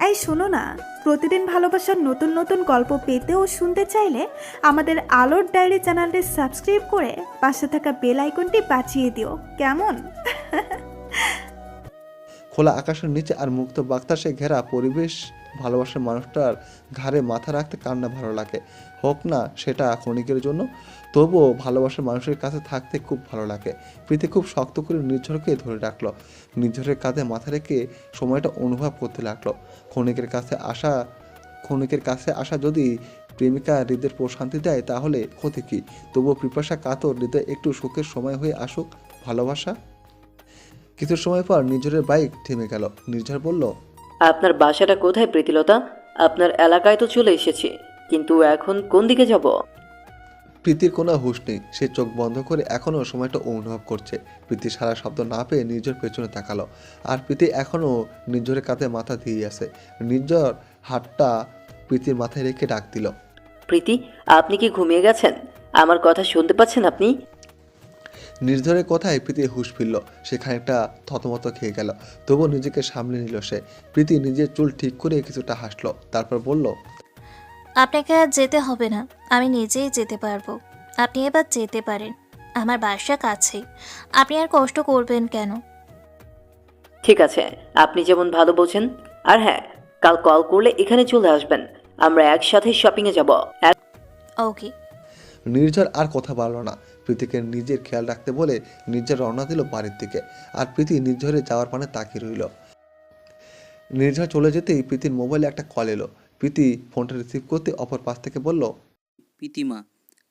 এই শোনো না, প্রতিদিন ভালোবাসার নতুন নতুন গল্প পেতে ও শুনতে চাইলে আমাদের আলোর ডায়েরি চ্যানেলটি সাবস্ক্রাইব করে পাশে থাকা বেল আইকনটি বাজিয়ে দিও, কেমন? খোলা আকাশের নিচে আর মুক্ত বাতাসে ঘেরা পরিবেশ ভালোবাসার মানুষটার ঘাড়ে মাথা রাখতে কান্না ভালো লাগে, হোক না সেটা ক্ষণিকের জন্য, তবুও ভালোবাসার মানুষের কাছে থাকতে খুব ভালো লাগে। প্রীতি খুব শক্ত করে নির্ঝরকে ধরে রাখলো, নির্ঝরের কাঁধে মাথা রেখে সময়টা অনুভব করতে লাগলো। ক্ষণিকের কাছে আসা যদি প্রেমিকা হৃদয়ের প্রশান্তি দেয় তাহলে ক্ষতি কি? তবুও পিপাসা কাতর হৃদয় একটু সুখের সময় হয়ে আসুক ভালোবাসা। কিছু সময় পর নির্ঝরের বাইক থেমে গেল। নির্ঝর বলল, আপনার বাসাটা কোথায় প্রীতিলতা? আপনার এলাকায় তো চলে এসেছি, কিন্তু এখন কোন দিকে যাব? প্রীতির কোনো হুঁশ নেই, সে চোখ বন্ধ করে এখনও সময়টা অনুভব করছে। প্রীতি সারা শব্দ না পেয়ে নির্ঝর পেছনে তাকালো, আর প্রীতি এখনও নির্ঝরের কাঁধে মাথা দিয়ে আছে। নির্ঝর হাতটা প্রীতির মাথায় রেখে ডাক দিল, প্রীতি, আপনি কি ঘুমিয়ে গেছেন? আমার কথা শুনতে পাচ্ছেন আপনি? নির্ঝরের কথায় প্রীতির হুঁশ ফিরল, সে খানিকটা থতমত খেয়ে গেল, তবুও নিজেকে সামলে নিল সে। প্রীতি নিজের চুল ঠিক করে কিছুটা হাসলো, তারপর বলল, আপনাকে আর যেতে হবে না, আমি নিজেই যেতে পারবো। আপনি এবার যেতে পারেন, আমার বাসা কাছেই, আপনি আর কষ্ট করবেন কেন। ঠিক আছে, আপনি যেমন ভালো বোঝেন। আর হ্যাঁ, কাল কল করলে এখানে চলে আসবেন, আমরা একসাথে শপিংয়ে যাব। ওকে। নির্ঝর আর কথা বাড়ল না। প্রীতিকে নিজের খেয়াল রাখতে বলে নির্ঝর রওনা দিল বাড়ির দিকে, আর প্রীতি নির্ঝরে যাওয়ার পানে তাকিয়ে রইল। নির্ঝর চলে যেতেই প্রীতির মোবাইলে একটা কল এলো। প্রীতি ফোনটা রিসিভ করতে অপর পাশ থেকে বলল, প্রীতিমা,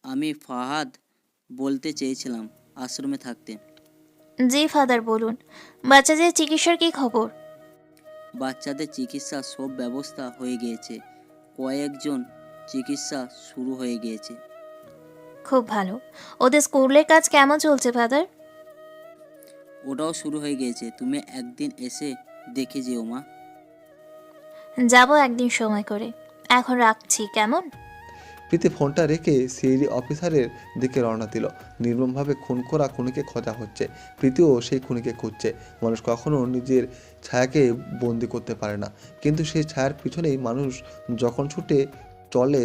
আমি ফাহাদ বলতে চেয়েছিলাম আশ্রমে থাকতে। জি ফাদার, বলুন। বাচ্চাদের চিকিৎসার কি খবর? বাচ্চাদের চিকিৎসার সব ব্যবস্থা হয়ে গিয়েছে, কয়েকজন চিকিৎসা শুরু হয়ে গিয়েছে। খুব ভালো। ওদের স্কুলের কাজ কেমন চলছে ফাদার? ওটাও শুরু হয়ে গিয়েছে, তুমি একদিন এসে দেখে যেও মা। যাব একদিন সময় করে। এখন রাখছি, কেমন? প্রীতি ফোনটা রেখে সিআইডি অফিসারের দিকে রওনা দিল। নির্মমভাবে খুন করা খুনিকে খোঁজা হচ্ছে, প্রীতিও সেই খুনিকে খুঁজছে। মানুষ কখনো নিজের ছায়াকে বন্দি করতে পারে না, কিন্তু সেই ছায়ার পিছনেই মানুষ যখন ছুটে চলে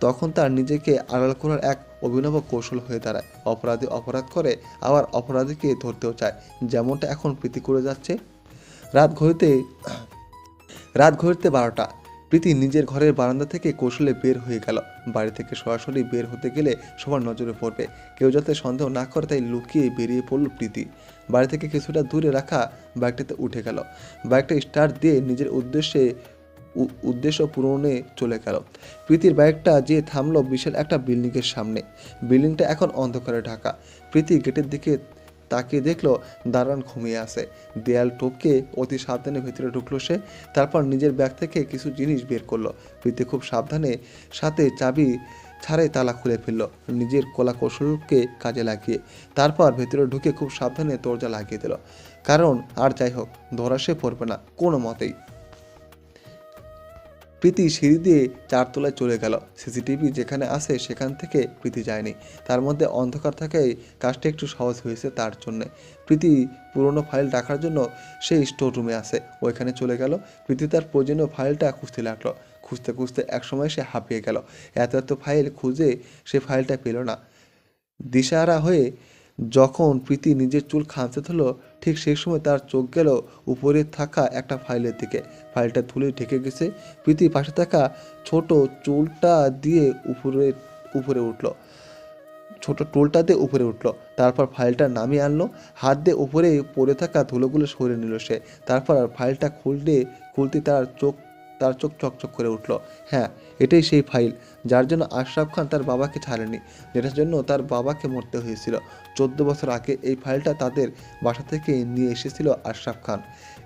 তখন তার নিজেকে আড়াল করার এক অভিনব কৌশল হয়ে দাঁড়ায়। অপরাধী অপরাধ করে, আবার অপরাধীকে ধরতেও চায়, যেমনটা এখন প্রীতি করে যাচ্ছে। রাত ঘড়িতে 12টা। প্রীতি নিজের ঘরের বারান্দা থেকে কৌশলে বের হয়ে গেল। বাড়ি থেকে সরাসরি বের হতে গেলে সবার নজরে পড়বে, কেউ যাতে সন্দেহ না করে তাই লুকিয়ে বেরিয়ে পড়ল প্রীতি। বাড়ি থেকে কিছুটা দূরে রাখা বাইকটাতে উঠে গেল। বাইকটা স্টার্ট দিয়ে নিজের উদ্দেশ্যে উদ্দেশ্য পূরণে চলে গেল। প্রীতির বাইকটা যে থামলো বিশাল একটা বিল্ডিংয়ের সামনে। বিল্ডিংটা এখন অন্ধকারে ঢাকা। প্রীতি গেটের দিকে তাকিয়ে দেখলো দারোয়ান ঘুমিয়ে আছে। দেয়াল টপকে অতি সাবধানে ভেতরে ঢুকলো সে। তারপর নিজের ব্যাগ থেকে কিছু জিনিস বের করলো। প্রীতি খুব সাবধানে সাথে চাবি ছাড়াই তালা খুলে ফেললো নিজের কলা কৌশলকে কাজে লাগিয়ে। তারপর ভেতরে ঢুকে খুব সাবধানে দরজা লাগিয়ে দিল, কারণ আর যাই হোক ধরা সে পড়বে না কোনো মতেই। প্রীতি সিঁড়ি দিয়ে 4 তলায় চলে গেল। সিসিটিভি যেখানে আছে সেখান থেকে প্রীতি যায়নি। তার মধ্যে অন্ধকার থাকায় কাজটা একটু সহজ হয়েছে তার জন্যে। প্রীতি পুরনো ফাইল রাখার জন্য সেই স্টোর রুমে আসে, ওইখানে চলে গেল। প্রীতি তার প্রয়োজনীয় ফাইলটা খুঁজতে লাগলো। খুঁজতে খুঁজতে একসময় সে হাঁপিয়ে গেল। এত ফাইল খুঁজে সে ফাইলটা পেল না। দিশাহারা হয়ে যখন প্রীতি নিজের চুল খামতে ধরল, ঠিক সেই সময় তার চোখ গেল উপরে থাকা একটা ফাইলের দিকে। ফাইলটা ধুলে ঢেকে গেছে। প্রীতি পাশে থাকা ছোট চুলটা দিয়ে উপরে উঠল। ছোট টুলটা দিয়ে উপরে উঠলো। তারপর ফাইলটা নামিয়ে আনলো। হাত দিয়ে উপরে পড়ে থাকা ধুলোগুলো সরিয়ে নিল সে। তারপর ফাইলটা খুলতে তার চোখ চকচক করে উঠলো। হ্যাঁ, এটাই সেই ফাইল যার জন্য আশরাফ খান তার বাবাকে ছাড়েনি, যেটার জন্য তার বাবাকে মরতে হয়েছিল। 14 বছর আগে এই ফাইলটা তাদের বাসা থেকে নিয়ে এসেছিল আশরাফ খান।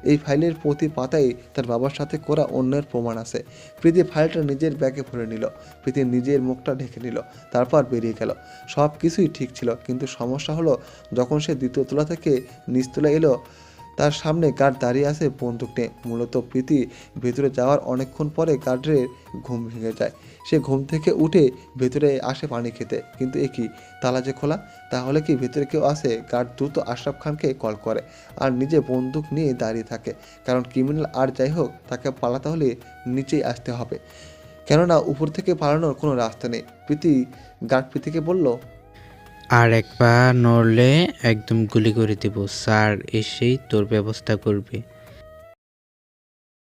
এই ফাইলের প্রতি পাতায় তার বাবার সাথে করা অন্যের প্রমাণ আছে। প্রীতি ফাইলটা নিজের ব্যাগে ভরে নিল। প্রীতি নিজের মুখটা ঢেকে নিল, তারপর বেরিয়ে গেল। সব কিছুই ঠিক ছিল, কিন্তু সমস্যা হলো যখন সে 2য় তলা থেকে নিচতলা এলো, তার সামনে গার্ড দাঁড়িয়ে আছে বন্দুক নিয়ে। মূলত প্রীতি ভেতরে যাওয়ার অনেকক্ষণ পরে গার্ডের ঘুম ভেঙে যায়। সে ঘুম থেকে উঠে ভেতরে আসে পানি খেতে, কিন্তু এ কি, তালা যে খোলা। তাহলে কি ভেতরে কেউ আসে? গার্ড দ্রুত আশরাফ খানকে কল করে আর নিজে বন্দুক নিয়ে দাঁড়িয়ে থাকে, কারণ ক্রিমিনাল আর যাই হোক তাকে পালাতে হলে নিচেই আসতে হবে, কেননা উপর থেকে পালানোর কোনো রাস্তা নেই। প্রীতিকে বলল, আর একবার নড়লে একদম গুলি করে দেব, স্যার এসেই তোর ব্যবস্থা করবে।